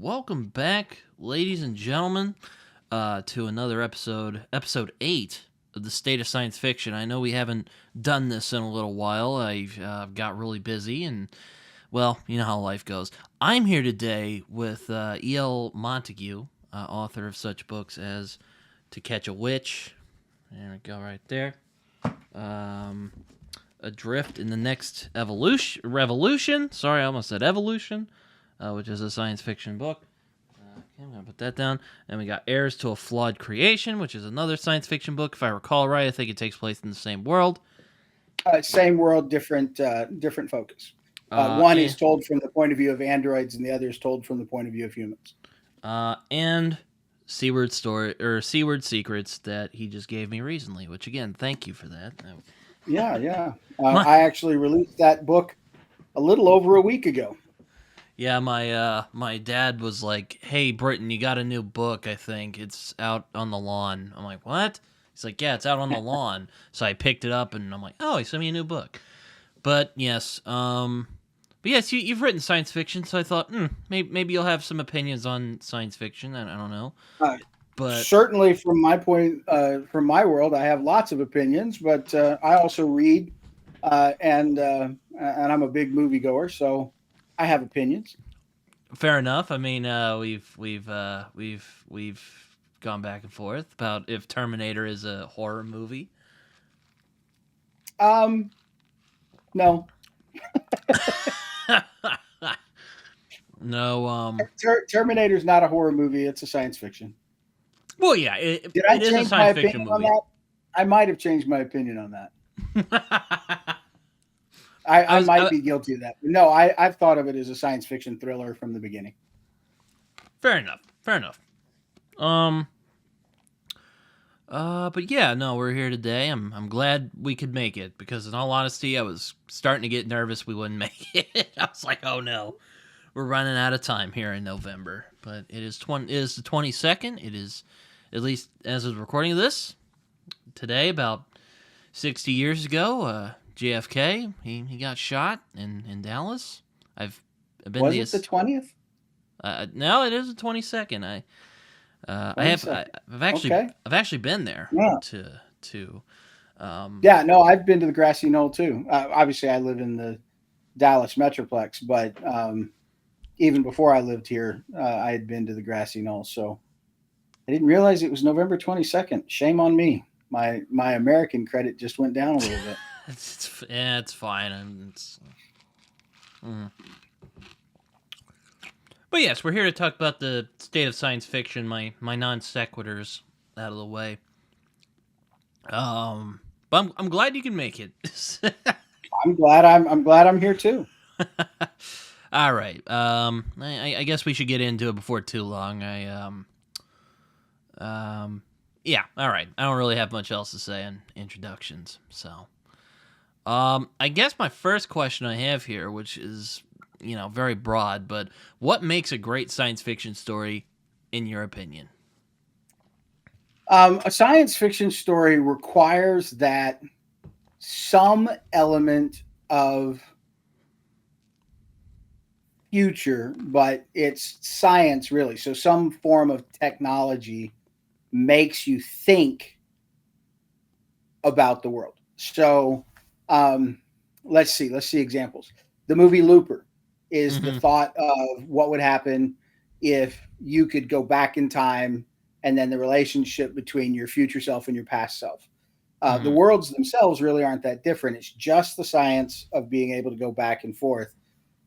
welcome back, ladies and gentlemen, to another episode 8 of the State of Science Fiction. I know we haven't done this in a little while. I've got really busy, and, well, you know how life goes. I'm here today with E.L. Montague, author of such books as To Catch a Witch. There we go, right there. Adrift in the Next Revolution. Sorry, I almost said Evolution. Which is a science fiction book. Okay, I'm going to put that down. And we got Heirs to a Flawed Creation, which is another science fiction book. If I recall right, I think it takes place in the same world. Same world, different focus. One is told from the point of view of androids, and the other is told from the point of view of humans. And Seaward Secrets that he just gave me recently, which, again, thank you for that. Yeah. I actually released that book a little over a week ago. Yeah, my dad was like, "Hey, Britton, you got a new book, I think. It's out on the lawn." I'm like, "What?" He's like, "Yeah, it's out on the lawn." So I picked it up, and I'm like, "Oh, he sent me a new book." But yes, you've written science fiction, so I thought, maybe you'll have some opinions on science fiction. I don't know. But certainly from my from my world, I have lots of opinions, but I also read, and I'm a big moviegoer, so I have opinions. Fair enough. I mean, we've gone back and forth about if Terminator is a horror movie. No. No. Terminator's not a horror movie. It's a science fiction. Well, yeah, it is a science fiction movie. I might have changed my opinion on that. I might be guilty of that. No, I've thought of it as a science fiction thriller from the beginning. Fair enough. But yeah, no, we're here today. I'm glad we could make it because, in all honesty, I was starting to get nervous we wouldn't make it. I was like, oh no, we're running out of time here in November. But it is the 22nd. It is, at least as of recording of this, today, about 60 years ago. JFK, he got shot in Dallas. I've been. Was it the 20th? No, it is the 22nd. I've actually been there. Yeah. I've been to the Grassy Knoll too. Obviously, I live in the Dallas Metroplex, but even before I lived here, I had been to the Grassy Knoll. So I didn't realize it was November 22nd. Shame on me. My American credit just went down a little bit. It's fine. But yes, we're here to talk about the state of science fiction. My non sequiturs out of the way. But I'm glad you can make it. I'm glad I'm here too. All right. I guess we should get into it before too long. Yeah. All right. I don't really have much else to say in introductions, so. I guess my first question I have here, which is, very broad, but what makes a great science fiction story, in your opinion? A science fiction story requires that some element of future, but it's science really. So some form of technology makes you think about the world. So let's see examples. The movie Looper is the thought of what would happen if you could go back in time, and then the relationship between your future self and your past self. The worlds themselves really aren't that different. It's just the science of being able to go back and forth.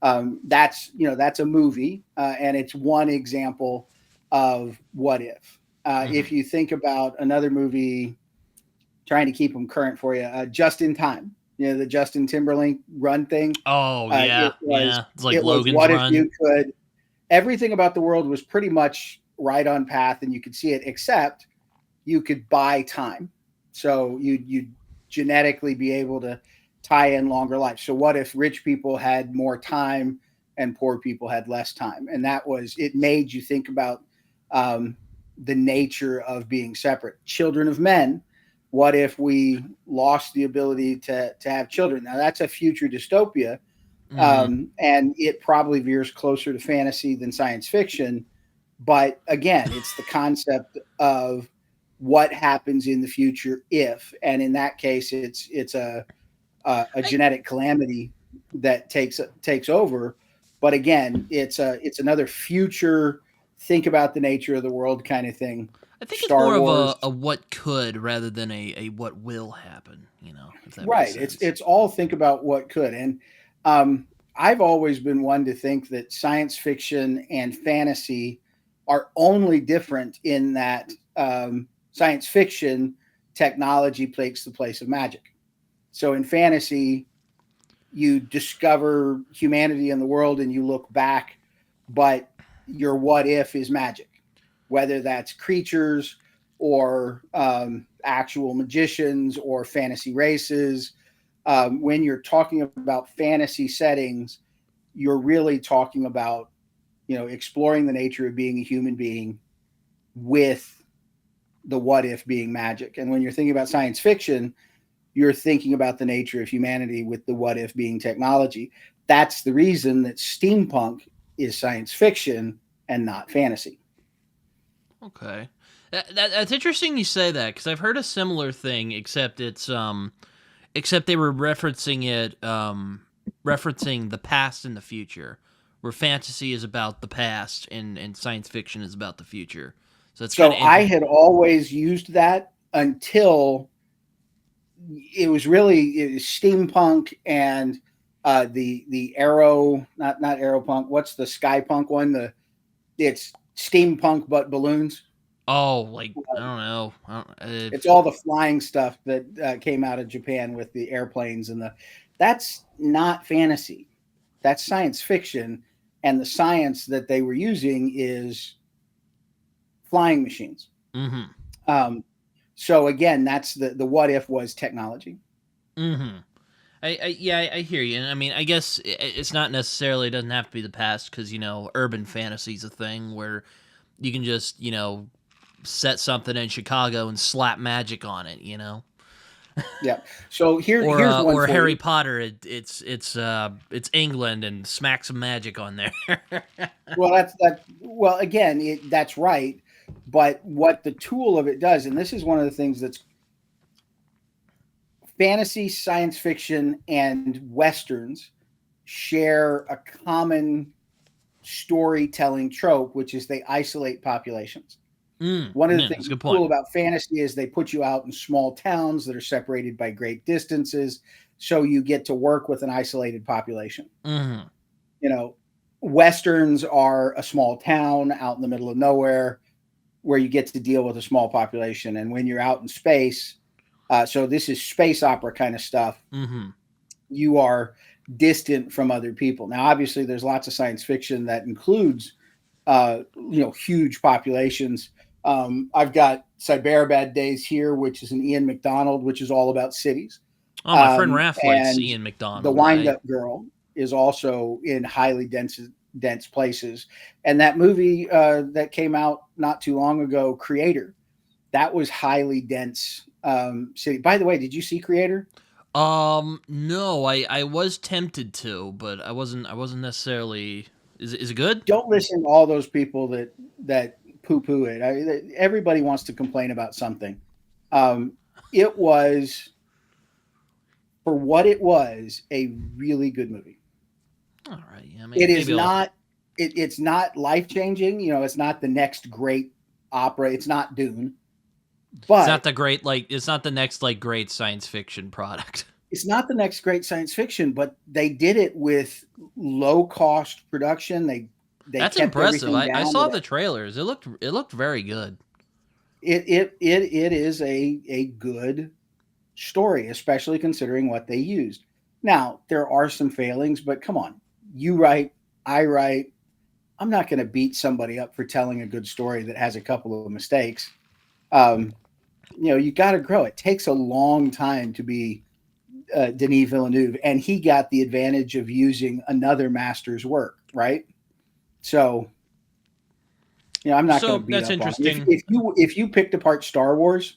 That's a movie, and it's one example of what if. If you think about another movie, trying to keep them current for you, Just in Time. The Justin Timberlake run thing. Oh, yeah. It's like Logan's What Run. If you could? Everything about the world was pretty much right on path, and you could see it, except you could buy time. So you'd genetically be able to tie in longer life. So what if rich people had more time and poor people had less time? And it made you think about the nature of being separate. Children of Men. What if we lost the ability to have children? Now, that's a future dystopia, Mm-hmm. And it probably veers closer to fantasy than science fiction. But again, it's the concept of what happens in the future if, and in that case, it's a I, genetic calamity that takes over. But again, it's another future. Think about the nature of the world kind of thing. I think it's Star more of Wars, a what could rather than a what will happen. If that makes right? sense. It's all think about what could. And I've always been one to think that science fiction and fantasy are only different in that science fiction technology takes the place of magic. So in fantasy, you discover humanity in the world and you look back, but your what if is magic, whether that's creatures or actual magicians or fantasy races. When you're talking about fantasy settings, you're really talking about exploring the nature of being a human being with the what if being magic. And when you're thinking about science fiction, you're thinking about the nature of humanity with the what if being technology. That's the reason that steampunk is science fiction and not fantasy. Okay. That's interesting you say that because I've heard a similar thing, except they were referencing it, referencing the past and the future, where fantasy is about the past and science fiction is about the future. So it's kind So of I interesting. had always used that until it was steampunk and the arrow, not aeropunk. What's the skypunk one? It's steampunk but balloons. Oh, like I don't know. I don't, It's all the flying stuff that came out of Japan with the airplanes and the. That's not fantasy. That's science fiction, and the science that they were using is flying machines. mm-hmm. Um, so again, that's the what if was technology. Mm-hmm. I hear you. And I mean, I guess it's not necessarily, it doesn't have to be the past because urban fantasy's a thing where you can just set something in Chicago and slap magic on it. Yeah. So here's one Or for Harry you. Potter, it's England and smack some magic on there. Well, that's that. Well, again, that's right. But what the tool of it does, and this is one of the things that's fantasy, science fiction, and westerns share a common storytelling trope, which is they isolate populations. One of the Yeah, things that's a that's good point. cool about fantasy is they put you out in small towns that are separated by great distances, so you get to work with an isolated population. Mm-hmm. You know, westerns are a small town out in the middle of nowhere where you get to deal with a small population. And when you're out in space, so this is space opera kind of stuff, Mm-hmm. you are distant from other people. Now, obviously, there's lots of science fiction that includes, huge populations. I've got Cyberpunk Days here, which is an Ian McDonald, which is all about cities. Oh, my friend Raph likes And Ian the McDonald. Wind Up Girl is also in highly dense places. And that movie that came out not too long ago, Creator, that was highly dense city. By the way, did you see Creator? No, I was tempted to, but I wasn't necessarily. Is it good? Don't listen to all those people that poo poo it. Everybody wants to complain about something. Um, it was, for what it was, a really good movie. All right, yeah, It is maybe I'll. not. It's not life changing. It's not the next great opera. It's not Dune, It's not but the great it's not the next great science fiction product. it's not the next great science fiction. But they did it with low cost production. They That's kept impressive. everything I down saw to the trailers. It looked very good. it is a good story, especially considering what they used. Now, there are some failings, but come on. You write, I write. I'm not going to beat somebody up for telling a good story that has a couple of mistakes. Um, you got to grow. It takes a long time to be Denis Villeneuve, and he got the advantage of using another master's work, right? So, I'm not going So to beat that's up on him. interesting. If you picked apart Star Wars,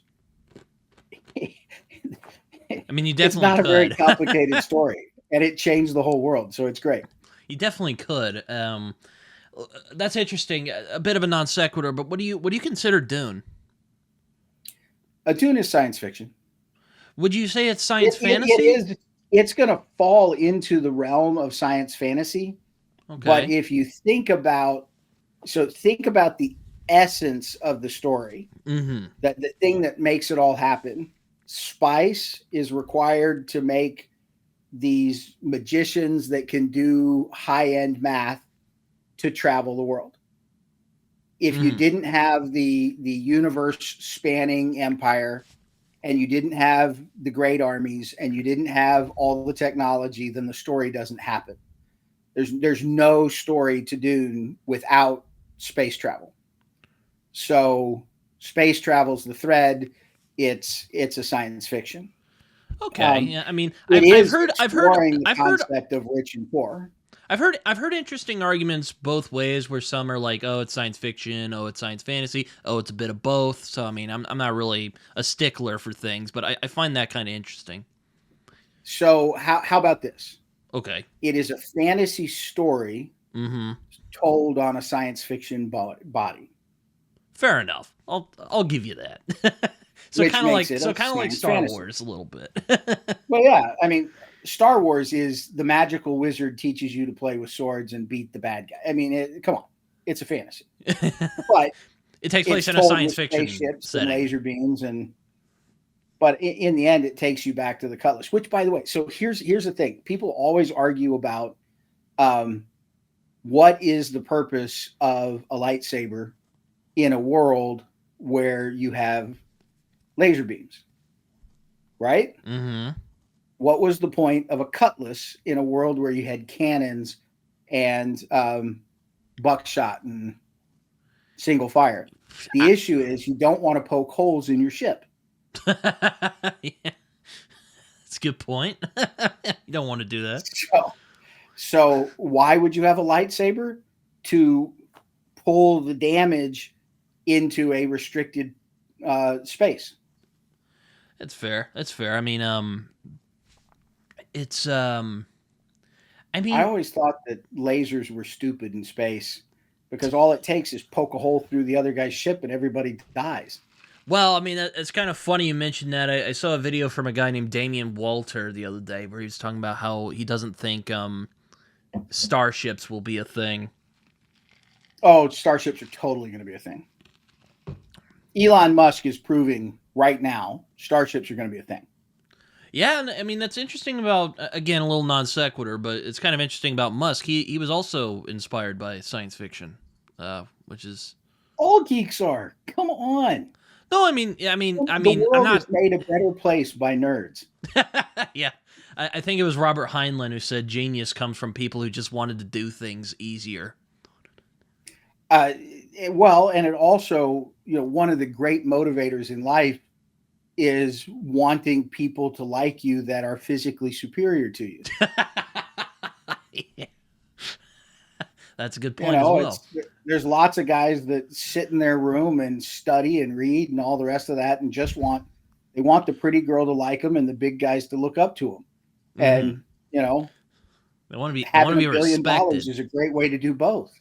I mean, you it's definitely not a very could. complicated story. and it changed the whole world. So it's great. You definitely could. That's interesting. A bit of a non sequitur, but what do you consider Dune? A Dune is science fiction. Would you say it's It, science it fantasy? is. It's going to fall into the realm of science fantasy. But Okay. if you think about the essence of the story, Mm-hmm. that the thing that makes it all happen. Spice is required to make these magicians that can do high-end math to travel the world. If you Mm-hmm. didn't have the universe spanning empire, and you didn't have the great armies, and you didn't have all the technology, then the story doesn't happen. There's no story to do without space travel. So space travel's the thread. It's a science fiction. Okay. Yeah. I mean, It I've is heard I've heard exploring the I've heard concept of rich and poor. I've heard interesting arguments both ways. Where some are like, oh, it's science fiction. Oh, it's science fantasy. Oh, it's a bit of both. So I mean, I'm not really a stickler for things, but I find that kind of interesting. So how about this? Okay. It is a fantasy story Mm-hmm. told on a science fiction body, Fair enough. I'll give you that. which makes it a Kind of like science Star fantasy. Wars a little bit. Well, yeah, I mean, Star Wars is the magical wizard teaches you to play with swords and beat the bad guy. I mean, come on, it's a fantasy, but It takes place it's in a told science with fiction spaceships and setting. laser beams, and but in the end, it takes you back to the cutlass. Which, by the way, so here's the thing: people always argue about um, what is the purpose of a lightsaber in a world where you have laser beams, right? Mm-hmm. What was the point of a cutlass in a world where you had cannons and buckshot and single fire? The issue is you don't want to poke holes in your ship. Yeah, that's a good point. You don't want to do that. So why would you have a lightsaber? To pull the damage into a restricted space. That's fair. That's fair. I mean, it's I I mean, always thought that lasers were stupid in space because all it takes is poke a hole through the other guy's ship and everybody dies. well, I mean, it's kind of funny you mentioned that. I saw a video from a guy named Damian Walter the other day where he was talking about how he doesn't think starships will be a thing. Oh, starships are totally going to be a thing. Elon Musk is proving right now starships are going to be a thing. Yeah, and I mean that's interesting about again a little non sequitur, but it's kind of interesting about Musk. He was also inspired by science fiction, which is All geeks are. Come on. no. The I'm world is not. made a better place by nerds. Yeah, I think it was Robert Heinlein who said genius comes from people who just wanted to do things easier. Well, and it also, one of the great motivators in life is wanting people to like you that are physically superior to you. Yeah. That's a good point as well. There's lots of guys that sit in their room and study and read and all the rest of that, and they want the pretty girl to like them and the big guys to look up to them. Mm-hmm. And They want to be having be $1 billion respected. is a great way to do both.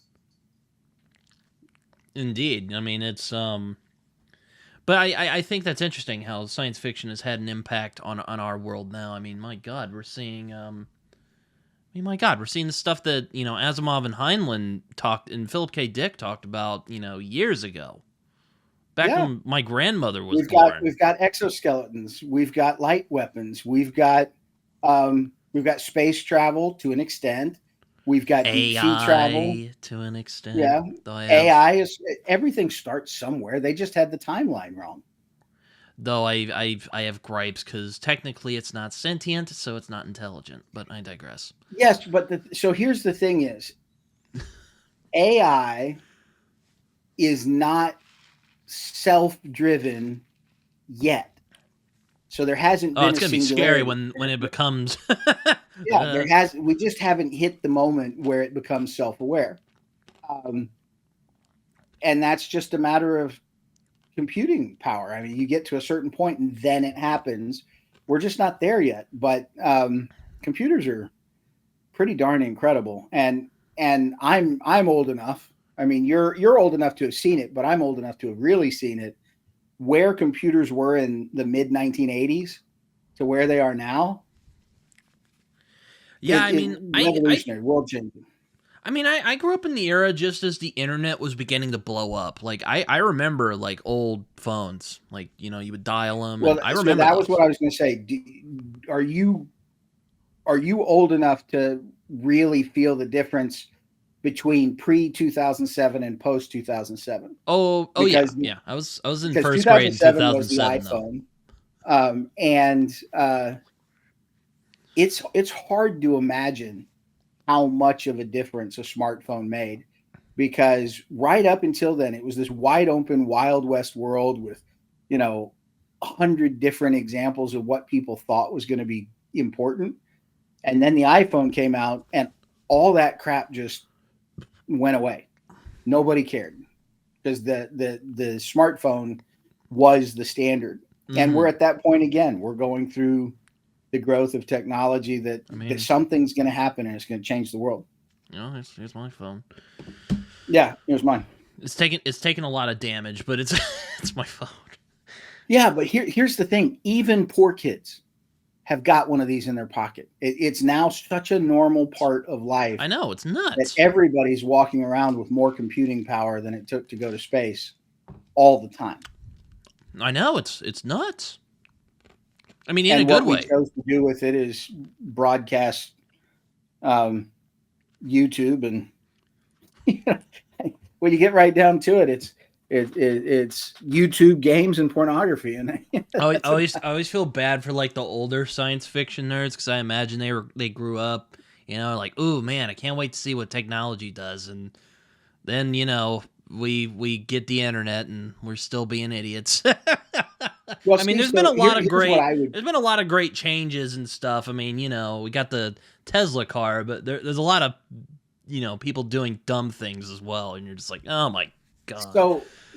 Indeed, I mean it's but I think that's interesting how science fiction has had an impact on our world now. I mean, my God, we're seeing we're seeing the stuff that Asimov and Heinlein talked and Philip K. Dick talked about years ago, back Yeah, when my grandmother was born. we've got exoskeletons, we've got light weapons, we've got space travel to an extent, we've got deep sea travel. AI to an extent, Yeah, though AI is everything starts somewhere. They just had the timeline wrong. I have gripes because technically it's not sentient, so it's not intelligent. But I digress. Yes, but so here's the thing: is AI is not self-driven yet. So there hasn't been It's a gonna be scary singularity. when it becomes. Yeah, we just haven't hit the moment where it becomes self-aware. And that's just a matter of computing power. I mean, you get to a certain point and then it happens. We're just not there yet, but computers are pretty darn incredible. And I'm old enough. I mean, you're old enough to have seen it, but I'm old enough to have really seen it. Where computers were in the mid 1980s to where they are now, Yeah, I it mean, revolutionary, world changing. I grew up in the era just as the internet was beginning to blow up. Like I remember like old phones, like you would dial them, and Well, I so remember that was those. what I was going to say. Are you old enough to really feel the difference between pre 2007 and post 2007? Oh yeah, Because yeah. I was in because first grade in 2007 was the 2007 though. iPhone, and it's hard to imagine how much of a difference a smartphone made, because right up until then it was this wide open wild west world with, you know 100 different examples of what people thought was going to be important, and then the iPhone came out and all that crap just went away. Nobody cared because the smartphone was the standard. And we're Mm-hmm. at that point again. We're going through the growth of technology I that mean, something's going to happen and it's going to change the world. here's my phone. Yeah, here's mine. It's taken a lot of damage, but it's it's my phone. Yeah, but here's the thing. Even poor kids have got one of these in their pocket. It's now such a normal part of life I know it's that nuts. everybody's walking around with more computing power than it took to go to space all the time. I know it's nuts. I mean, in a And good what we way. chose to do with it is broadcast um, YouTube, and when you get right down to it, it's YouTube, games, and pornography, and I always feel bad for like the older science fiction nerds because I imagine they grew up, like, ooh man, I can't wait to see what technology does, and then we get the internet and we're still being idiots. well, I mean, see, so here's what I would. there's been a lot of great changes and stuff. I mean, we got the Tesla car, but there's a lot of people doing dumb things as well, and you're just like, oh my god.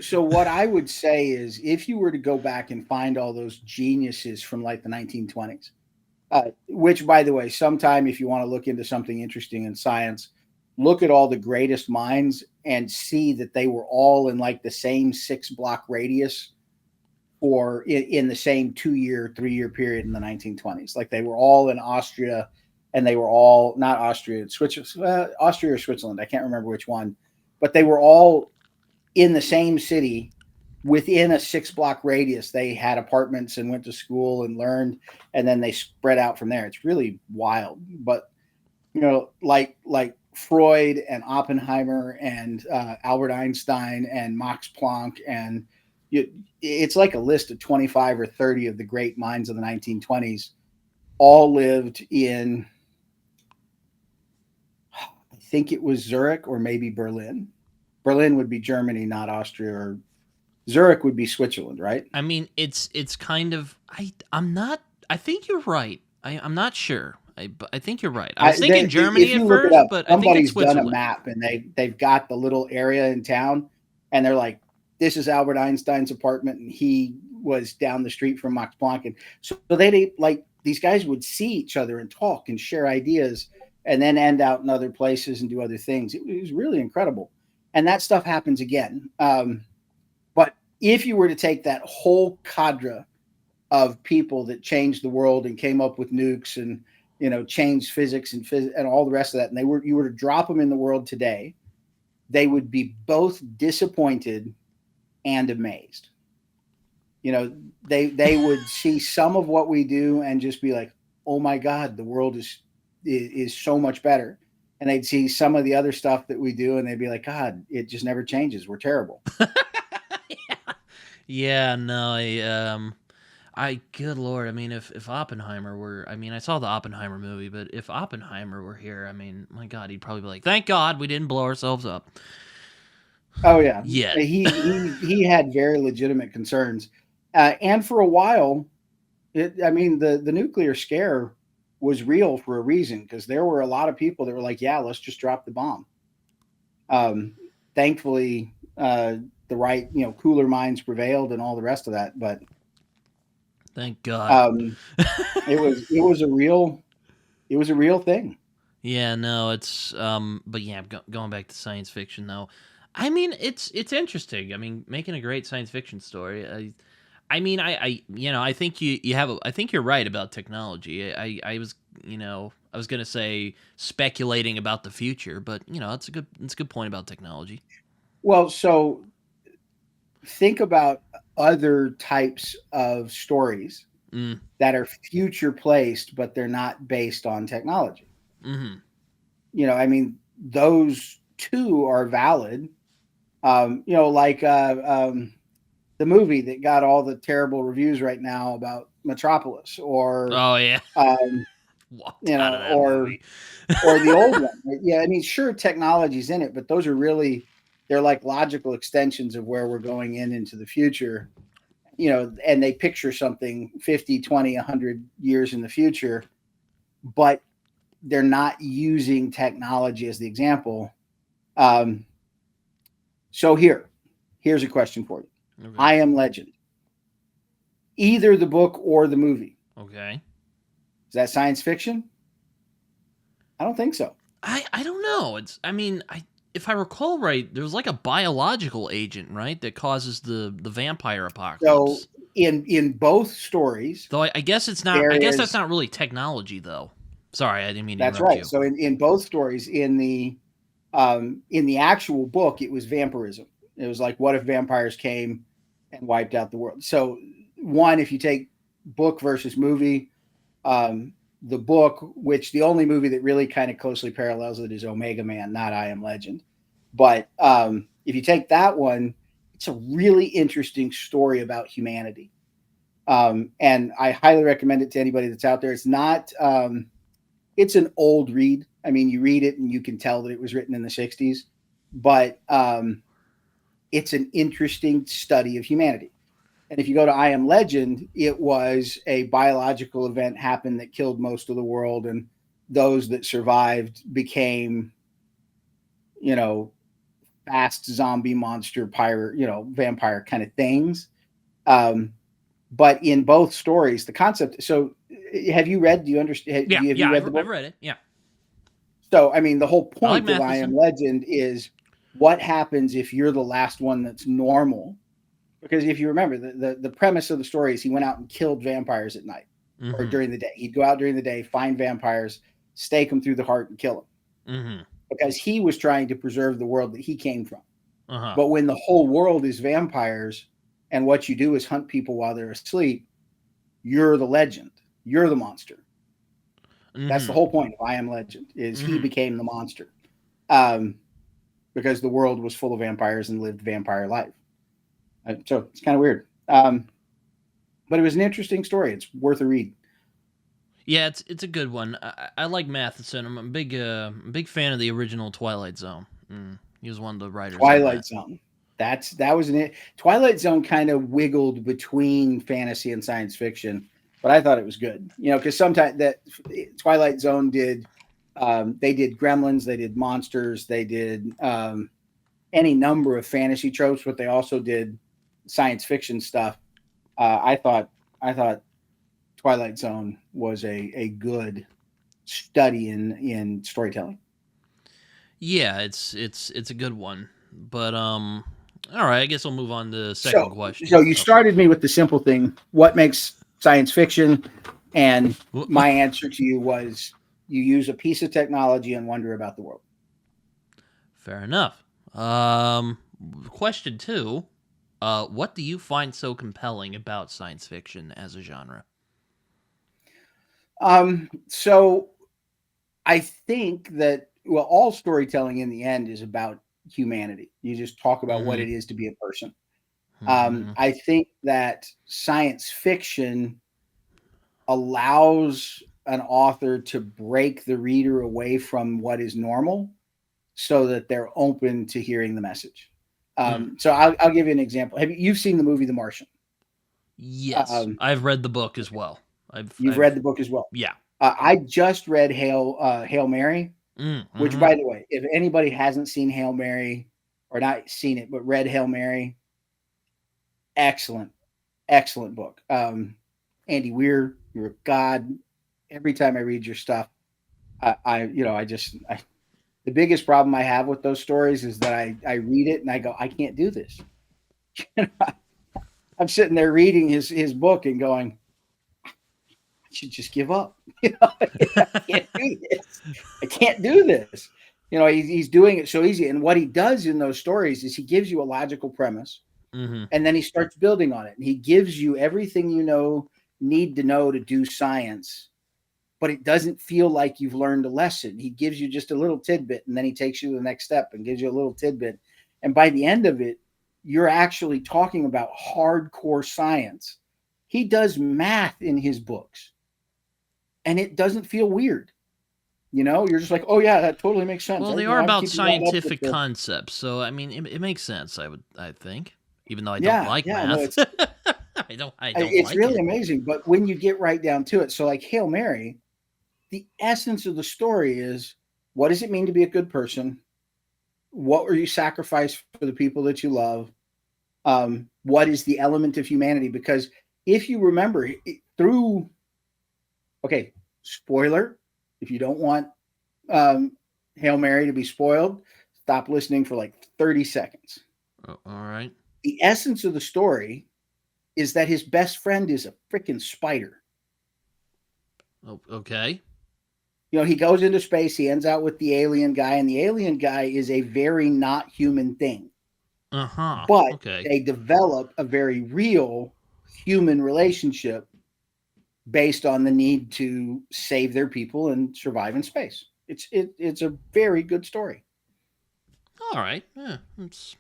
So what I would say is, if you were to go back and find all those geniuses from like the 1920s, which, by the way, sometime if you want to look into something interesting in science, look at all the greatest minds and see that they were all in like the same 6 block radius, or in the same 2 year, 3 year period in the 1920s. Like they were all in Austria, and they were all not Austria, Switzerland, Austria or Switzerland. I can't remember which one, but they were all in the same city within a 6 block radius. They had apartments and went to school and learned, and then they spread out from there. It's really wild. But like Freud and Oppenheimer and Albert Einstein and Max Planck, and it's like a list of 25 or 30 of the great minds of the 1920s. All lived in, I think it was Zurich or maybe Berlin. Berlin would be Germany, not Austria, or Zurich would be Switzerland, right? I mean, it's kind of I'm not. I think you're right. I'm not sure. But I think you're right. I was thinking If Germany at you look it first, up, but I think it's somebody's done a Switzerland. map, and they've got the little area in town, and they're like, "This is Albert Einstein's apartment, and he was down the street from Max Planck." And so they like, these guys would see each other and talk and share ideas, and then end out in other places and do other things. It was really incredible, and that stuff happens again. But if you were to take that whole cadre of people that changed the world and came up with nukes and changed physics and all the rest of that, and you were to drop them in the world today, they would be both disappointed and amazed. They would see some of what we do and just be like, "Oh my God, the world is so much better." And they'd see some of the other stuff that we do, and they'd be like, "God, it just never changes. We're terrible." Yeah, no, good lord. I mean, if Oppenheimer were, I mean, I saw the Oppenheimer movie, but if Oppenheimer were here, I mean, my God, he'd probably be like, "Thank God we didn't blow ourselves up." Oh yeah, Yet. he had very legitimate concerns, and for a while, I mean, the nuclear scare was real for a reason, because there were a lot of people that were like, "Yeah, let's just drop the bomb." Um, Thankfully, the right, cooler minds prevailed and all the rest of that. But Thank God. um, it was a real thing. Yeah, no, it's but yeah, going back to science fiction though. I mean, it's interesting. I mean, making a great science fiction story. I mean, I think you have. I think you're right about technology. I was, I was gonna say speculating about the future, but it's a good point about technology. Well, so think about other types of stories Mm, that are future placed, but they're not based on technology. mm-hmm. I mean, those two are valid. Like the movie that got all the terrible reviews right now about Metropolis, or Oh yeah, um, walked out of that or movie. the old one. Right? Yeah, I mean, sure, technology's in it, but those are really, they're like logical extensions of where we're going into the future. And they picture something 50, 20, 100 years in the future, but they're not using technology as the example. Um, so here's a question for you. Okay. I Am Legend, either the book or the movie. Okay. Is that science fiction? I don't think so. I don't know. It's I mean I if I recall right, there was like a biological agent, right, that causes the vampire So apocalypse. in both stories, Though I guess it's not. there I guess that's is not really technology, though. Sorry, I didn't mean to that's interrupt right. you. So in both stories, in the actual book, it was vampirism. It was like, what if vampires came and wiped out the world? So one, if you take book versus movie, the book, which the only movie that really kind of closely parallels it is Omega Man, not I Am Legend. But if you take that one, it's a really interesting story about humanity. And I highly recommend it to anybody that's out there. It's not, it's an old read. I mean, you read it and you can tell that it was written in the 60s, but it's an interesting study of humanity. And if you go to I Am Legend, it was a biological event happened that killed most of the world, and those that survived became, you know, fast zombie monster pirate, vampire kind of things. Um, but in both stories, the concept. So, have you read? Do you understand? Yeah, Have yeah, you read the I've book? read it. Yeah, So, I mean, the whole I like point of I Matheson. Am Legend is what happens if you're the last one that's normal. Because if you remember, the premise of the story is he went out and killed vampires at night or Mm-hmm. during the day. He'd go out during the day, find vampires, stake them through the heart, and kill them Mm-hmm. because he was trying to preserve the world that he came from. Uh huh. But when the whole world is vampires and what you do is hunt people while they're asleep, you're the legend. You're the monster. That's the Mm-hmm. whole point of I Am Legend is he Mm-hmm. became the monster. Um, because the world was full of vampires and lived vampire life. So it's kind of weird. But it was an interesting story. It's worth a read. Yeah, it's a good one. I like Matheson. I'm a big fan of the original Twilight Zone. He was one of the writers on that. Twilight Zone. That was an Twilight Zone kind of wiggled between fantasy and science fiction, but I thought it was good. Because sometimes that Twilight Zone did, they did Gremlins, they did monsters, they did any number of fantasy tropes, but they also did science fiction stuff. I thought Twilight Zone was a good study in storytelling. Yeah, it's a good one. But all right. I guess we'll move on to the second So, question. so you Oh, started me with the simple thing: what makes science fiction? And my answer to you was you use a piece of technology and wonder about the world. fair enough. Question two. What do you find so compelling about science fiction as a genre? So I think that, well, all storytelling in the end is about humanity. You just talk about what Mm-hmm. it is to be a person. Mm-hmm. I think that science fiction allows an author to break the reader away from what is normal so that they're open to hearing the message. Mm. So I'll give you an example. You've seen the movie The Martian? Yes, Um, I've read the book as well. you've I've read the book as well. yeah. I just read Hail Mary, which, Mm-hmm. by the way, if anybody hasn't seen Hail Mary or not seen it but read Hail Mary, excellent, excellent book. Andy Weir, you're a god. Every time I read your stuff, the biggest problem I have with those stories is that I read it and I go, I can't do this. I'm sitting there reading his book and going, I should just give up. I can't do this. I can't do this. He's doing it so easy. And what he does in those stories is he gives you a logical premise, Mm-hmm. and then he starts building on it. And he gives you everything need to know to do science, but it doesn't feel like you've learned a lesson. He gives you just a little tidbit, and then he takes you to the next step and gives you a little tidbit. And by the end of it, you're actually talking about hardcore science. He does math in his books, and it doesn't feel weird. You're just like, oh yeah, that totally makes sense. Well, they are about scientific concepts, so I mean, it makes sense. I think, even though I don't like math. No, it's I don't it's like really it. amazing. But when you get right down to it, so like Hail Mary, the essence of the story is, what does it mean to be a good person? What were you sacrificed for the people that you love? What is the element of humanity? Because if you remember okay, spoiler, if you don't want Hail Mary to be spoiled, stop listening for like 30 seconds. Oh, all right. The essence of the story is that his best friend is a freaking spider. Oh, okay. He goes into space, he ends out with the alien guy, and the alien guy is a very not human thing. Uh-huh. But Okay. they develop a very real human relationship based on the need to save their people and survive in space. It's a very good story. All right. Yeah. It's...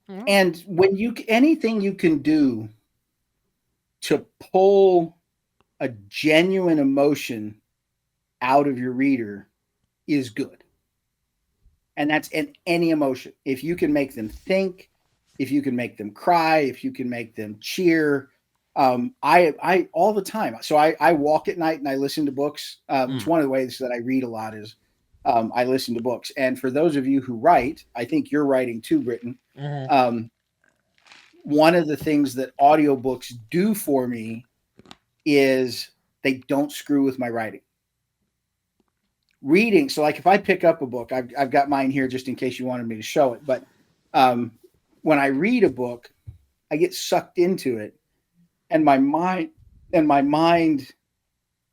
all right. And when anything you can do to pull a genuine emotion out of your reader is good. And that's in any emotion. If you can make them think, if you can make them cry, if you can make them cheer, I all the time. So I walk at night and I listen to books. It's one of the ways that I read a lot is I listen to books. And for those of you who write, I think you're writing too, Britton. Mm-hmm. One of the things that audiobooks do for me is they don't screw with my writing. Reading, so like if I pick up a book, I've got mine here just in case you wanted me to show it. But when I read a book, I get sucked into it, and my mind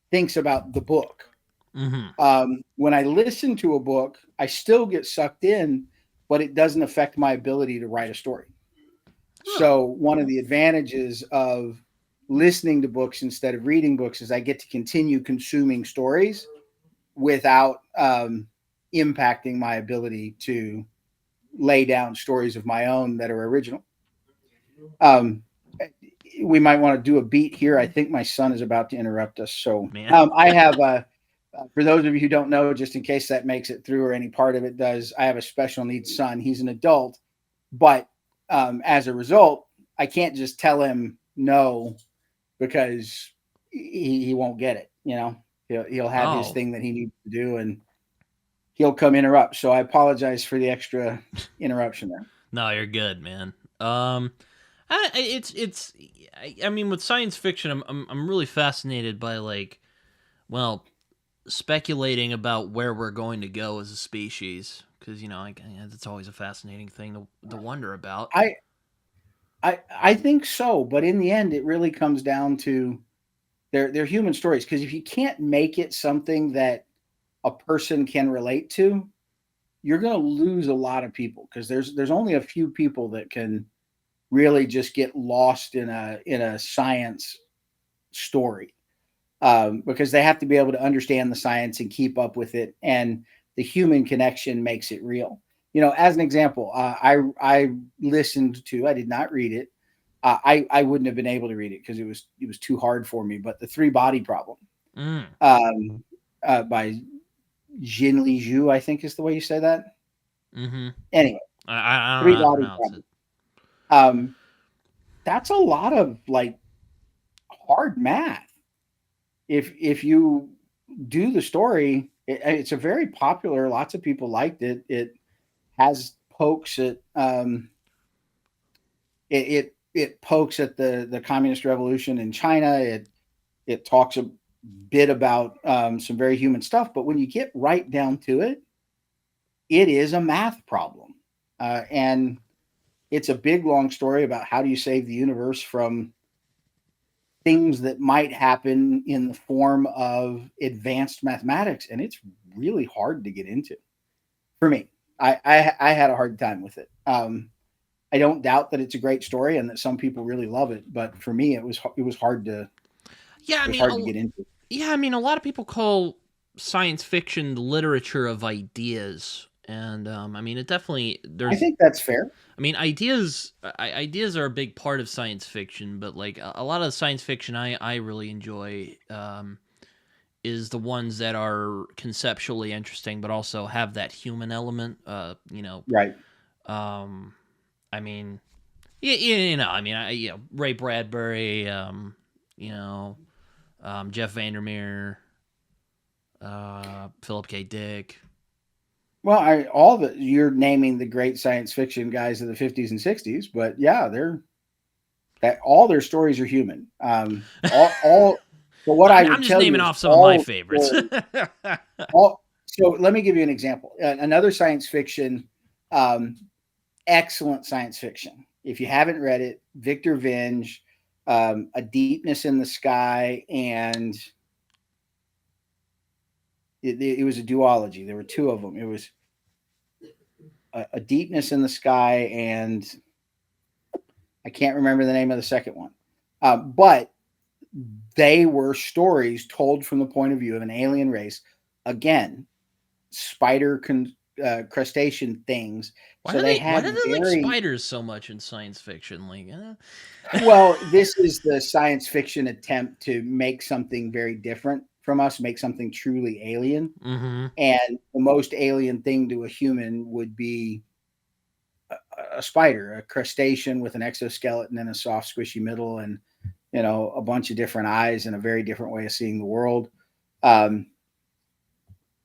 thinks about the book. Mm-hmm. When I listen to a book, I still get sucked in, but it doesn't affect my ability to write a story. So one of the advantages of listening to books instead of reading books is I get to continue consuming stories without impacting my ability to lay down stories of my own that are original. We might want to do a beat here. I think my son is about to interrupt us. So I have for those of you who don't know, just in case that makes it through or any part of it does, I have a special needs son. He's an adult, but as a result, I can't just tell him no because he won't get it. He'll have his thing that he needs to do, and he'll come interrupt. So I apologize for the extra interruption there. No, you're good, man. I mean, with science fiction, I'm really fascinated by speculating about where we're going to go as a species, because that's always a fascinating thing to wonder about. I think so, but in the end, it really comes down to they're human stories. Because if you can't make it something that a person can relate to, you're going to lose a lot of people. Because there's only a few people that can really just get lost in a science story, because they have to be able to understand the science and keep up with it, and the human connection makes it real. As an example, I listened to, I did not read it. I wouldn't have been able to read it because it was too hard for me. But the Three Body Problem, by Jin Li Zhu, I think is the way you say that. Mm-hmm. Anyway, I don't Three know how to Body pronounce Problem. It. That's a lot of hard math. If you do the story, it's a very popular. Lots of people liked it. It has pokes at it pokes at the communist revolution in China. It talks bit about some very human stuff. But when you get right down to it, it is a math problem. And it's a big, long story about how do you save the universe from things that might happen in the form of advanced mathematics. And it's really hard to get into for me. I had a hard time with it. I don't doubt that it's a great story and that some people really love it, but for me, it was hard to Yeah, I it was mean, hard to get into. yeah, I mean, a lot of people call science fiction the literature of ideas, and I mean, it definitely I there's. think that's fair. I mean, ideas are a big part of science fiction, but like a lot of the science fiction I really enjoy is the ones that are conceptually interesting, but also have that human element. Right. Um, I mean, I mean, Ray Bradbury, you know, Jeff Vandermeer, Philip K. Dick. Well, all the you're naming the great science fiction guys of the 50s and 60s, but yeah, they're that all their stories are human. All but what I I'm would just tell you naming is off some of my favorites. stories, all so let me give you an example. Another science fiction, um, excellent science fiction. If you haven't read it, Victor Vinge, A Deepness in the Sky, and it was a duology. There were two of them. It was a Deepness in the Sky, and I can't remember the name of the second one. But they were stories told from the point of view of an alien race. Again, crustacean things. So they Why had do they like very spiders so much in science fiction? Like, well. This is the science fiction attempt to make something very different from us, make something truly alien. mm-hmm. And the most alien thing to a human would be a spider, a crustacean with an exoskeleton and a soft, squishy middle, and a bunch of different eyes and a very different way of seeing the world. Um,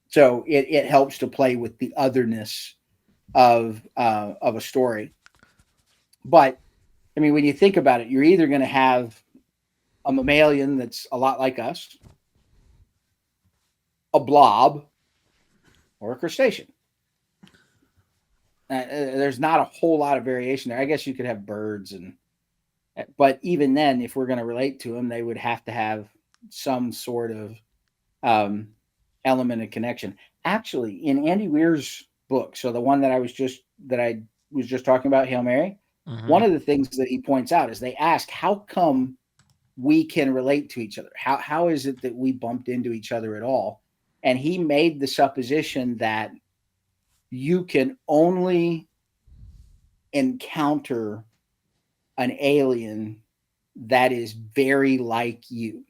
so it helps to play with the otherness of a story. But I mean, when you think about it, you're either going to have a mammalian that's a lot like us, a blob, or a crustacean. There's not a whole lot of variation there. I guess you could have birds, but even then, if we're going to relate to them, they would have to have some sort of um, element of connection. Actually, in Andy Weir's book, so the one that I was just talking about, Hail Mary, Mm-hmm. one of the things that he points out is they ask, how come we can relate to each other? How is it that we bumped into each other at all? And he made the supposition that you can only encounter an alien that is very like you.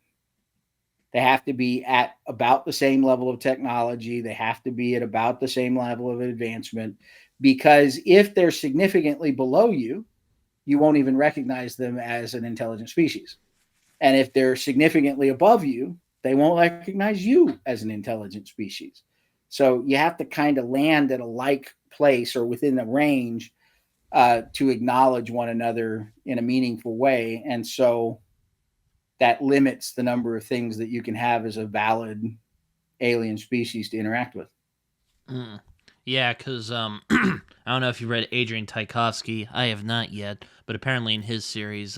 They have to be at about the same level of technology. They have to be at about the same level of advancement, because if they're significantly below you, you won't even recognize them as an intelligent species. And if they're significantly above you, they won't recognize you as an intelligent species. So you have to kind of land at a like place or within the range to acknowledge one another in a meaningful way. And so that limits the number of things that you can have as a valid alien species to interact with. Mm. Yeah, because I don't know if you read Adrian Tchaikovsky. I have not yet, but apparently in his series,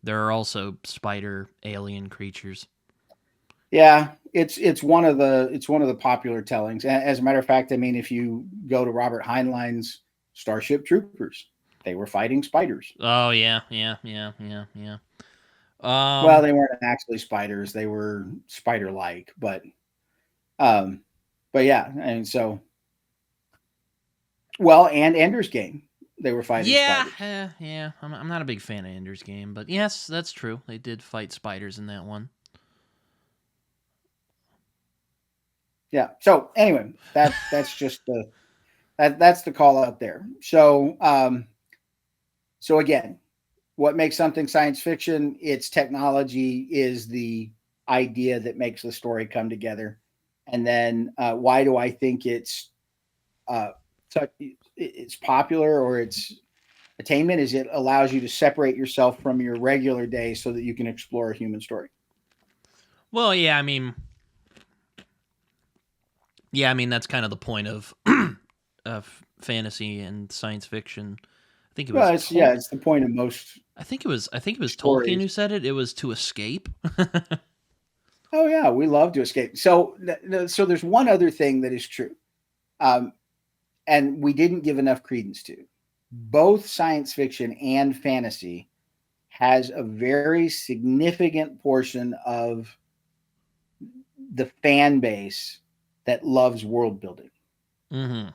there are also spider alien creatures. Yeah, it's one of the popular tellings. As a matter of fact, I mean, if you go to Robert Heinlein's Starship Troopers, they were fighting spiders. Oh yeah, yeah, yeah, yeah, yeah. Well, Um, they weren't actually spiders; they were spider-like, um, but yeah, and so well, and Ender's Game, they were fighting yeah, spiders. yeah. I'm not a big fan of Ender's Game, but yes, that's true. They did fight spiders in that one. Yeah. So anyway, that's the call out there. So again, what makes something science fiction? Its technology is the idea that makes the story come together. And then why do I think uh, it's popular or it's attainment? Is it allows you to separate yourself from your regular day so that you can explore a human story. Well, yeah, I mean that's kind of the point of fantasy and science fiction. I think it was Well, it's the point of most I think it was Tolkien stories. who said it. It was to escape. Oh yeah, we love to escape. So so there's one other thing that is true, um, and we didn't give enough credence to. Both science fiction and fantasy has a very significant portion of the fan base that loves world building. Mm-hmm.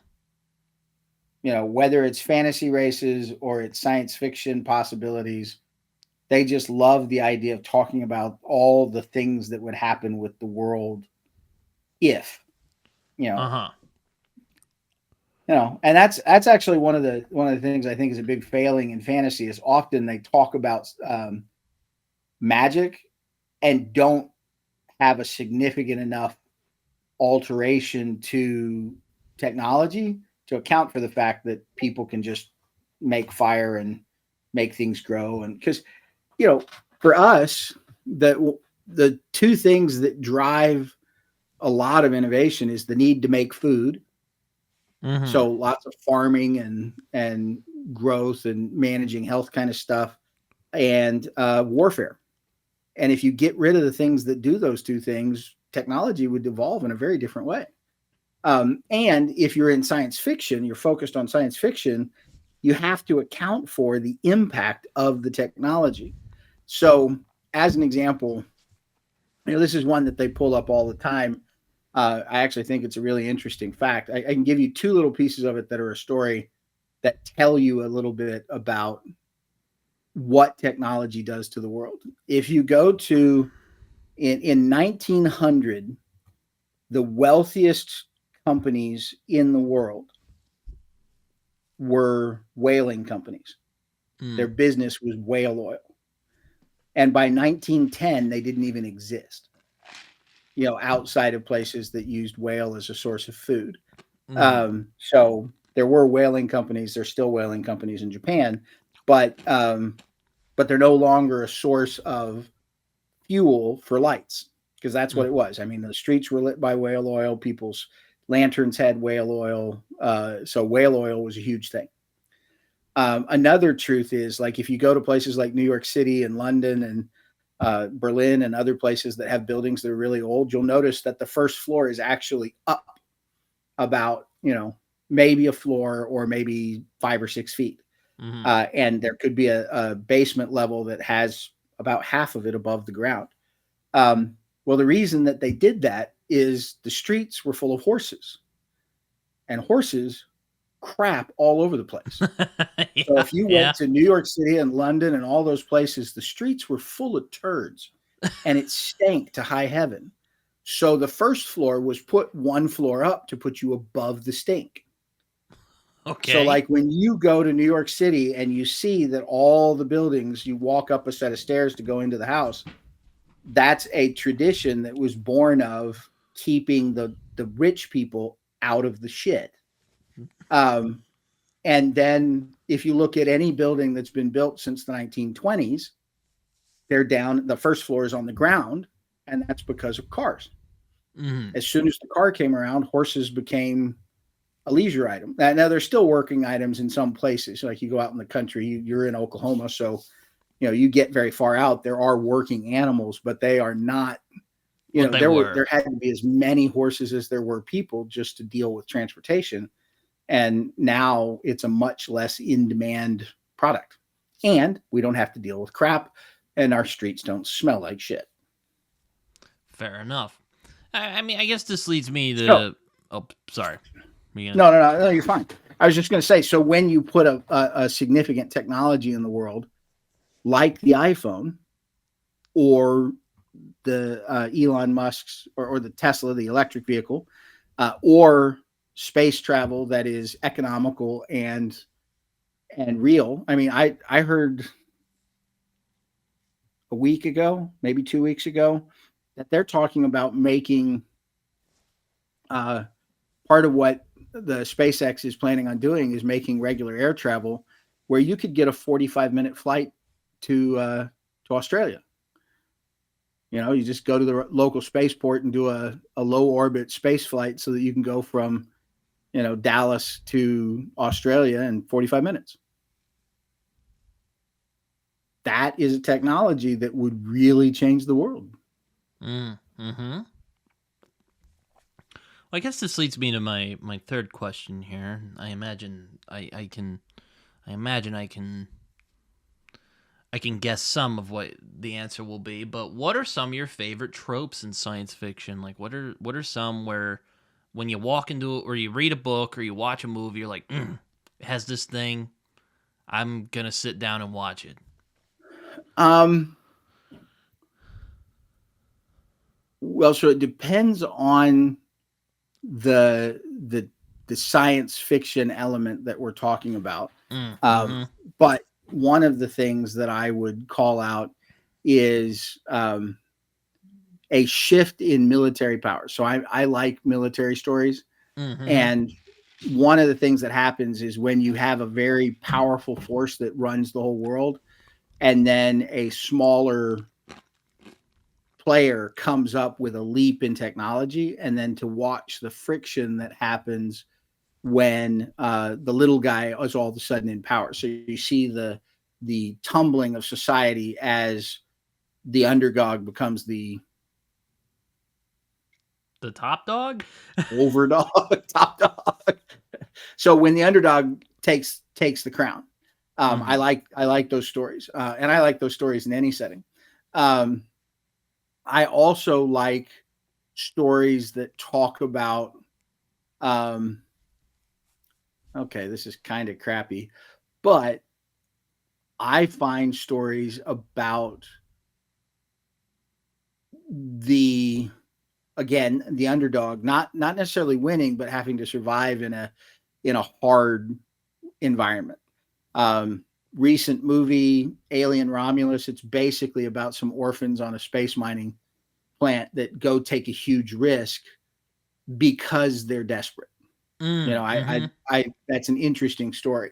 You know, whether it's fantasy races or it's science fiction possibilities, they just love the idea of talking about all the things that would happen with the world if, you Uh know, huh. and that's actually one of the things I think is a big failing in fantasy is often they talk about magic and don't have a significant enough alteration to technology to account for the fact that people can just make fire and make things grow. And because, for us, the two things that drive a lot of innovation is the need to make food. Mm-hmm. So lots of farming and growth and managing health kind of stuff, and warfare. And if you get rid of the things that do those two things, technology would evolve in a very different way. And if you're in science fiction, you're focused on science fiction, you have to account for the impact of the technology. So, as an example, this is one that they pull up all the time. I actually think it's a really interesting fact. I can give you two little pieces of it that are a story that tell you a little bit about what technology does to the world. If you go to in 1900, the wealthiest companies in the world were whaling companies. Their Mm. business was whale oil. And by 1910, they didn't even exist, outside of places that used whale as a source of food. Mm-hmm. So there were whaling companies. There's still whaling companies in Japan, but they're no longer a source of fuel for lights because that's what it was. I mean, the streets were lit by whale oil. People's lanterns had whale oil. So whale oil was a huge thing. Another truth is like if you go to places like New York City and London and Berlin and other places that have buildings that are really old, you'll notice that the first floor is actually up about, maybe a floor or maybe 5 or 6 feet. Mm-hmm. And there could be a basement level that has about half of it above the ground. Well, the reason that they did that is the streets were full of horses, and horses crap all over the place. So Yeah. if you Yeah. went to New York City and London and all those places, the streets were full of turds and it stank to high heaven. So the first floor was put one floor up to put you above the stink. So Okay. like when you go to New York City and you see that all the buildings, you walk up a set of stairs to go into the house, that's a tradition that was born of keeping the rich people out of the shit. Um, and then if you look at any building that's been built since the 1920s, they're down, the first floor is on the ground, and that's because of cars. Mm-hmm. As soon as the car came around, horses became a leisure item. Now there's still working items in some places. Like you go out in the country, you're in Oklahoma, so you get very far out. There are working animals, but they are not. What they There were. had to be as many horses as there were people just to deal with transportation, and now it's a much less in demand product, and we don't have to deal with crap, and our streets don't smell like shit. Fair enough. I mean, I guess this leads me So to. Oh, sorry. You gonna... no, you're fine. I was just going to say, so when you put a significant technology in the world, like the iPhone or the Elon Musk's or the Tesla, the electric vehicle, or space travel that is economical and real. I mean, I heard a week ago, maybe 2 weeks ago, that they're talking about making uh, part of what the SpaceX is planning on doing is making regular air travel where you could get a 45-minute flight to Australia. You just go to the local spaceport and do a low orbit space flight so that you can go from, Dallas to Australia in 45 minutes. That is a technology that would really change the world. Mm-hmm. Well, I guess this leads me to my third question here. I imagine I can guess some of what the answer will be, but what are some of your favorite tropes in science fiction? Like what are some where when you walk into it or you read a book or you watch a movie, you're like, it has this thing, I'm gonna sit down and watch it. Um, well, so it depends on the the the science fiction element that we're talking about. Mm-hmm. But one of the things that I would call out is a shift in military power. So I like military stories. Mm-hmm. And one of the things that happens is when you have a very powerful force that runs the whole world, and then a smaller player comes up with a leap in technology, and then to watch the friction that happens when the little guy is all of a sudden in power. So you see the tumbling of society as the underdog becomes the Top dog? overdog, top dog. So when the underdog takes the crown, Mm-hmm. I like those stories, and I like those stories in any setting. Um, I also like stories that talk about. Um, okay, this is kind of crappy, but I find stories about the the underdog not necessarily winning, but having to survive in a hard environment. Um, Recent movie Alien Romulus, it's basically about some orphans on a space mining plant that go take a huge risk because they're desperate. Mm-hmm. I that's an interesting story.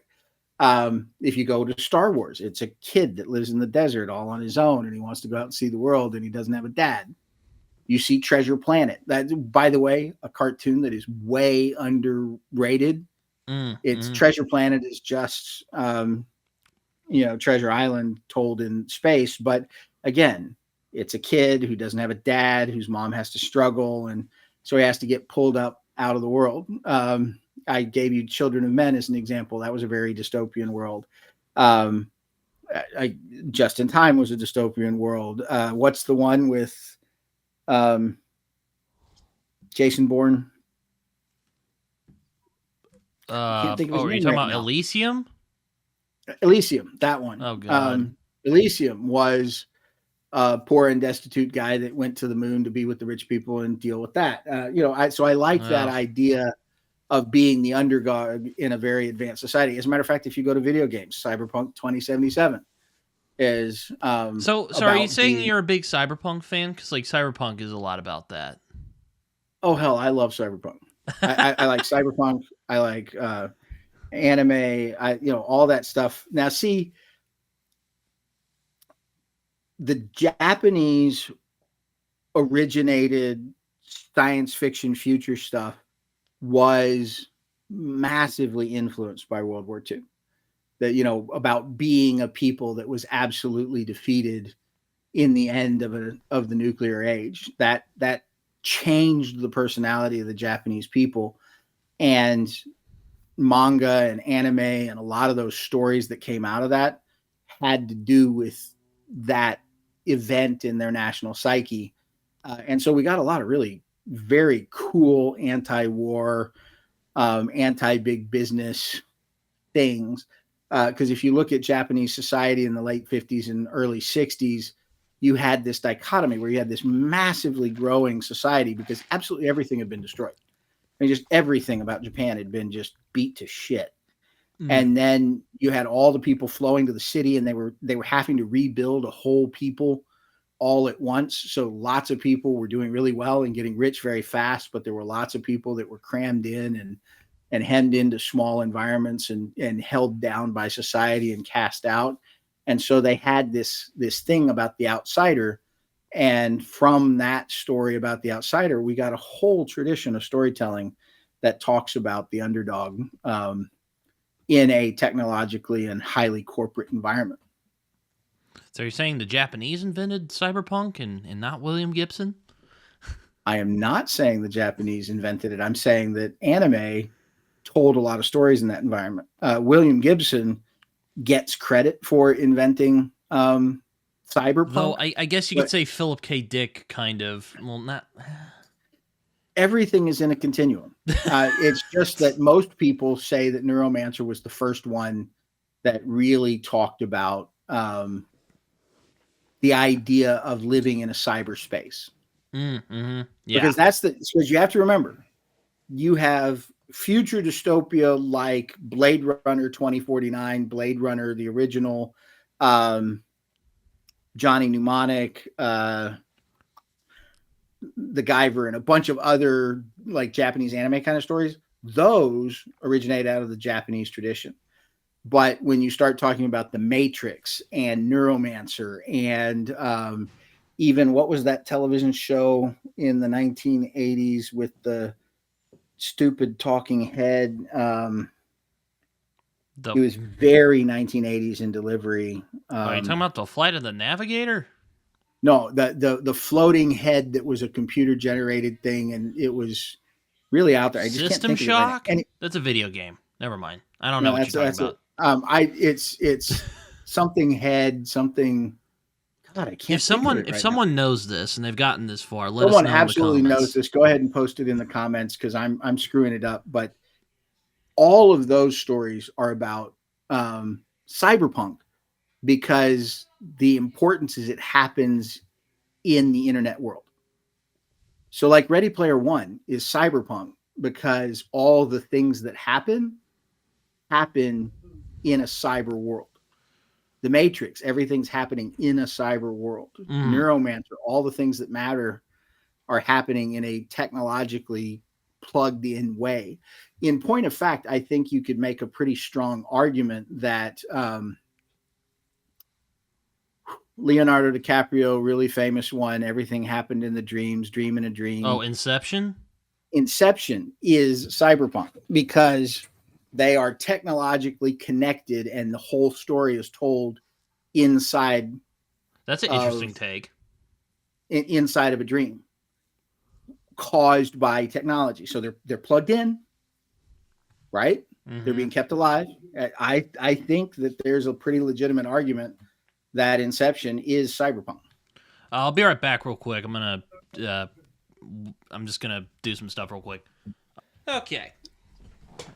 If you go to Star Wars, it's a kid that lives in the desert all on his own, and he wants to go out and see the world, and he doesn't have a dad. You see Treasure Planet. That, by the way, a cartoon that is way underrated. It's Mm-hmm. Treasure Planet is just Treasure Island told in space, but again, it's a kid who doesn't have a dad, whose mom has to struggle, and so he has to get pulled up out of the world. I gave you Children of Men as an example. That was a very dystopian world. Um, Just in Time was a dystopian world. What's the one with um, Jason Bourne? I can't think of his Are you name talking right about now. Elysium? Elysium, that one. Oh God. Elysium was a poor and destitute guy that went to the moon to be with the rich people and deal with that. So I like that Ugh. idea of being the underdog in a very advanced society. As a matter of fact, if you go to video games, Cyberpunk 2077 is So are you about saying being. you're a big cyberpunk fan? Because like cyberpunk is a lot about that. Oh hell, I love Cyberpunk. I like Cyberpunk. I like anime. All that stuff. Now, see, the Japanese originated science fiction future stuff was massively influenced by World War II. That about being a people that was absolutely defeated in the end of the nuclear age. That changed the personality of the Japanese people, and manga and anime and a lot of those stories that came out of that had to do with that event in their national psyche. And so we got a lot of really very cool anti-war, anti-big business things. Because if you look at Japanese society in the late 50s and early 60s, you had this dichotomy where you had this massively growing society because absolutely everything had been destroyed. I mean, just everything about Japan had been just beat to shit. Mm. And then you had all the people flowing to the city, and they were having to rebuild a whole people all at once. So lots of people were doing really well and getting rich very fast, but there were lots of people that were crammed in and hemmed into small environments and held down by society and cast out. And so they had this thing about the outsider, And from that story about the outsider, we got a whole tradition of storytelling that talks about the underdog in a technologically and highly corporate environment. So you're saying the Japanese invented cyberpunk and not William Gibson? I am not saying the Japanese invented it. I'm saying that anime told a lot of stories in that environment. William Gibson gets credit for inventing cyberpunk. Though I guess you could say Philip K. Dick kind of. Well, not. Everything is in a continuum. It's just that most people say that Neuromancer was the first one that really talked about the idea of living in a cyberspace. Yeah. Because because you have to remember, you have future dystopia like Blade Runner 2049, Blade Runner, the original, Johnny Mnemonic, the Guyver, and a bunch of other like Japanese anime kind of stories. Those originate out of the Japanese tradition. But when you start talking about The Matrix and Neuromancer and even what was that television show in the 1980s with the stupid talking head? It was very 1980s in delivery. Are you talking about the Flight of the Navigator? No, the floating head that was a computer generated thing, and it was really out there. I just System can't think Shock? of it. That's a video game. Never mind. I don't know what you're talking about. It's something head, something. God, I can't. If someone knows this and they've gotten this far, let us know in the comments. Someone absolutely knows this. Go ahead and post it in the comments because I'm screwing it up. But all of those stories are about cyberpunk because the importance is it happens in the internet world. So, like Ready Player One is cyberpunk because all the things that happen in a cyber world. The Matrix, everything's happening in a cyber world. Neuromancer, all the things that matter are happening in a technologically plugged in way. In point of fact, I think you could make a pretty strong argument that Leonardo DiCaprio, really famous one, Everything Happened in the Dreams, Dream in a Dream. Oh, Inception? Inception is cyberpunk because they are technologically connected and the whole story is told inside. That's an interesting take. Inside of a dream caused by technology. So they're plugged in, right? They're being kept alive. I think that there's a pretty legitimate argument that Inception is cyberpunk. I'll be right back real quick. I'm just gonna do some stuff real quick. Okay.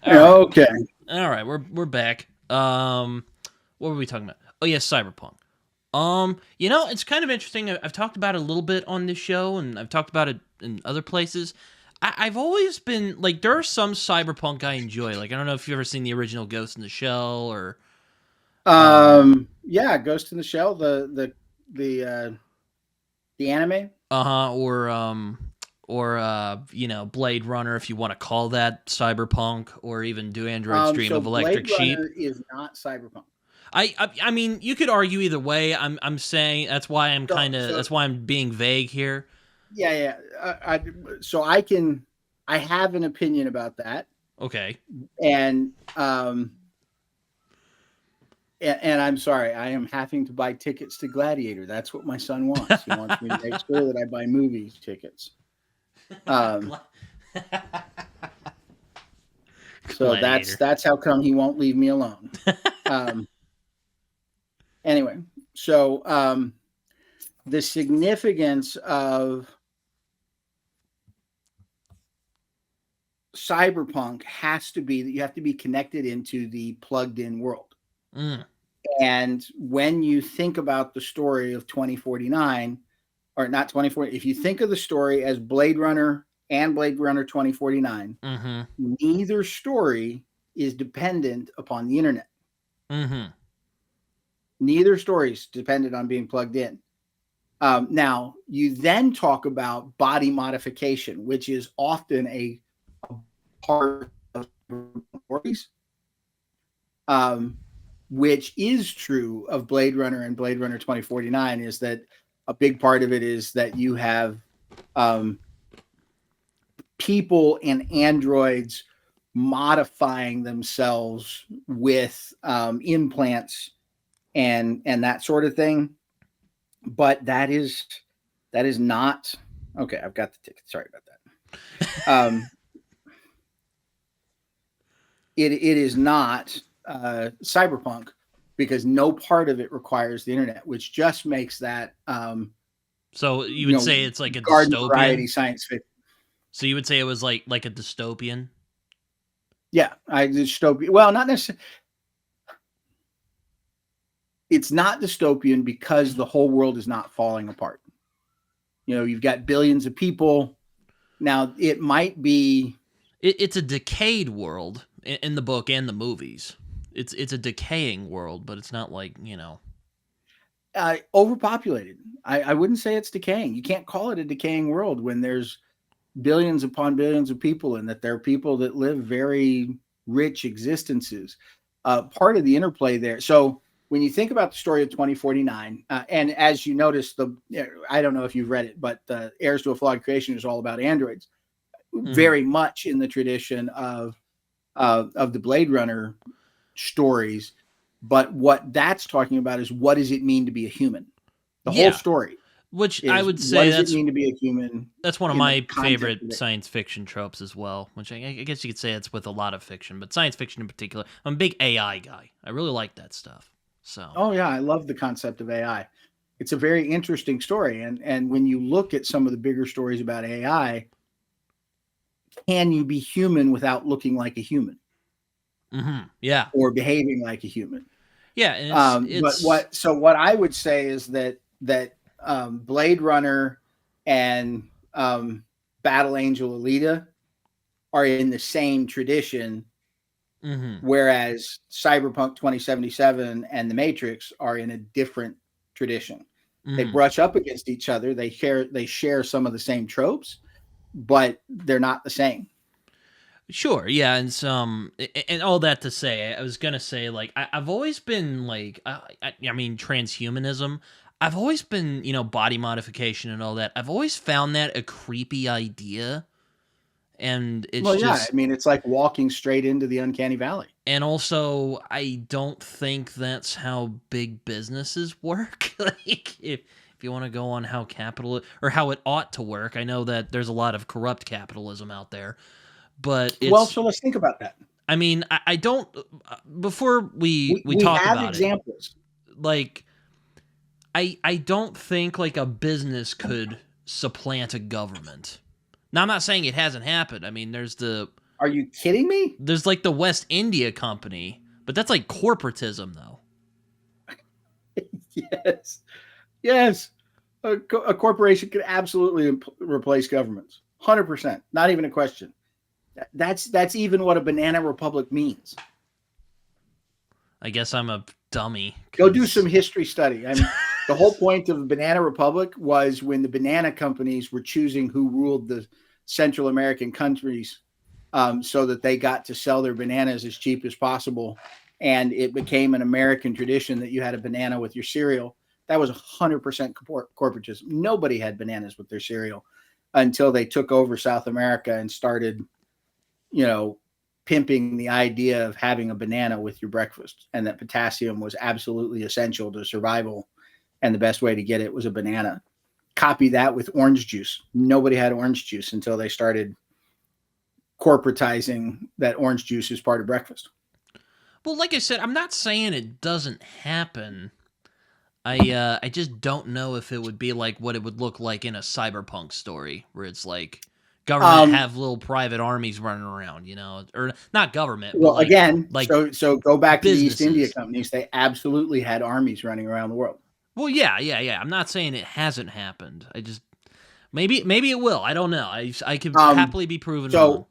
Okay. All right, we're back. What were we talking about? Oh yes, cyberpunk. It's kind of interesting. I've talked about it a little bit on this show, and I've talked about it in other places. I've always been like, there are some cyberpunk I enjoy. Like, I don't know if you've ever seen the original Ghost in the Shell or. Yeah, Ghost in the Shell, the anime. Blade Runner, if you want to call that cyberpunk, or even Do Androids Dream of Electric Sheep. Blade Runner is not cyberpunk. I mean, you could argue either way. I'm saying that's why that's why I'm being vague here. Yeah. So I have an opinion about that. Okay. And I'm sorry, I am having to buy tickets to Gladiator. That's what my son wants. He wants me to make sure that I buy movie tickets. So that's how come he won't leave me alone. Anyway, so the significance of cyberpunk has to be that you have to be connected into the plugged-in world. And when you think about the story of 2049, or not 2040, if you think of the story as Blade Runner and Blade Runner 2049, neither story is dependent upon the internet. Neither story is dependent on being plugged in. Now, you then talk about body modification, which is often a part of stories, which is true of Blade Runner and Blade Runner 2049, is that a big part of it is that you have um, people and androids modifying themselves with implants and that sort of thing. But that is not okay. I've got the ticket. Sorry about that. It is not cyberpunk because no part of it requires the internet, which just makes that So you would say it's like a garden variety dystopian? science fiction. So you would say it was like a dystopian? Yeah, dystopian. Well, not necessarily. It's not dystopian because the whole world is not falling apart. You've got billions of people. Now, it might be. It's a decayed world in the book and the movies. It's a decaying world, but it's not like, Overpopulated. I wouldn't say it's decaying. You can't call it a decaying world when there's billions upon billions of people, and that there are people that live very rich existences. Part of the interplay there. So when you think about the story of 2049, and as you notice, I don't know if you've read it, but the Heirs to a Flawed Creation is all about androids, very much in the tradition of the Blade Runner stories. But what that's talking about is, what does it mean to be a human? The whole story. Which I would say what does it mean to be a human? That's one of my favorite science fiction tropes as well, which I guess you could say it's with a lot of fiction, but science fiction in particular. I'm a big AI guy. I really like that stuff. So. Oh yeah, I love the concept of AI. It's a very interesting story, and when you look at some of the bigger stories about AI, can you be human without looking like a human? Mm-hmm. Yeah. Or behaving like a human? Yeah. And what I would say is that Blade Runner and Battle Angel Alita are in the same tradition, whereas Cyberpunk 2077 and The Matrix are in a different tradition. They brush up against each other. They share some of the same tropes, but they're not the same. Sure, yeah, and all that to say, I was gonna say, like, I've always been like, I mean, transhumanism. I've always been, body modification and all that. I've always found that a creepy idea, and it's I mean, it's like walking straight into the uncanny valley. And also, I don't think that's how big businesses work. Like, if you want to go on how how it ought to work, I know that there's a lot of corrupt capitalism out there. But so let's think about that. I mean, I don't. Before we talk have about examples. Like, I don't think like a business could supplant a government. Now, I'm not saying it hasn't happened. I mean, Are you kidding me? There's like the West India Company, but that's like corporatism, though. Yes. A corporation could absolutely replace governments. 100%. Not even a question. That's even what a banana republic means. I guess I'm a dummy. Go do some history study. I mean, the whole point of the banana republic was when the banana companies were choosing who ruled the Central American countries, so that they got to sell their bananas as cheap as possible. And it became an American tradition that you had a banana with your cereal. That was 100% corporatism. Nobody had bananas with their cereal until they took over South America and started, pimping the idea of having a banana with your breakfast, and that potassium was absolutely essential to survival. And the best way to get it was a banana. Copy that with orange juice. Nobody had orange juice until they started corporatizing that orange juice as part of breakfast. Well, like I said, I'm not saying it doesn't happen. I just don't know if it would be like what it would look like in a cyberpunk story, where it's like government have little private armies running around, or not government. Well, but again, like so go back businesses. to the East India companies. They absolutely had armies running around the world. Well, yeah. I'm not saying it hasn't happened. I just maybe it will. I don't know. I could happily be proven wrong.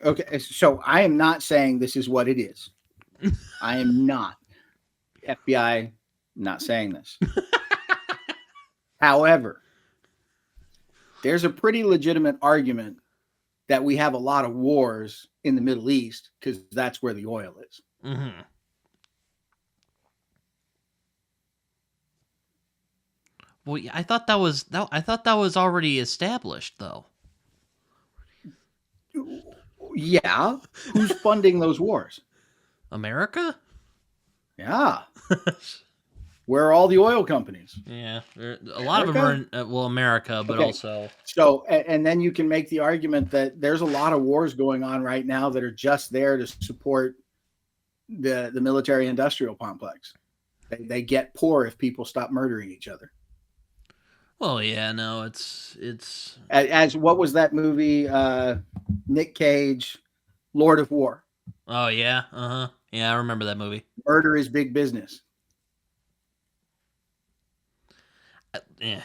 Okay, so I am not saying this is what it is. I am not. FBI, not saying this. However, there's a pretty legitimate argument that we have a lot of wars in the Middle East because that's where the oil is. Well, yeah, I thought that was already established, though. Yeah, who's funding those wars? America? Yeah, where are all the oil companies? Yeah, a lot of them are America? in, America, but Okay. also So, and then you can make the argument that there's a lot of wars going on right now that are just there to support the military industrial complex. They get poor if people stop murdering each other. well, yeah, no, it's As what was that movie? Nick Cage, Lord of War. oh yeah, yeah, I remember that movie. Murder is big business. Yeah.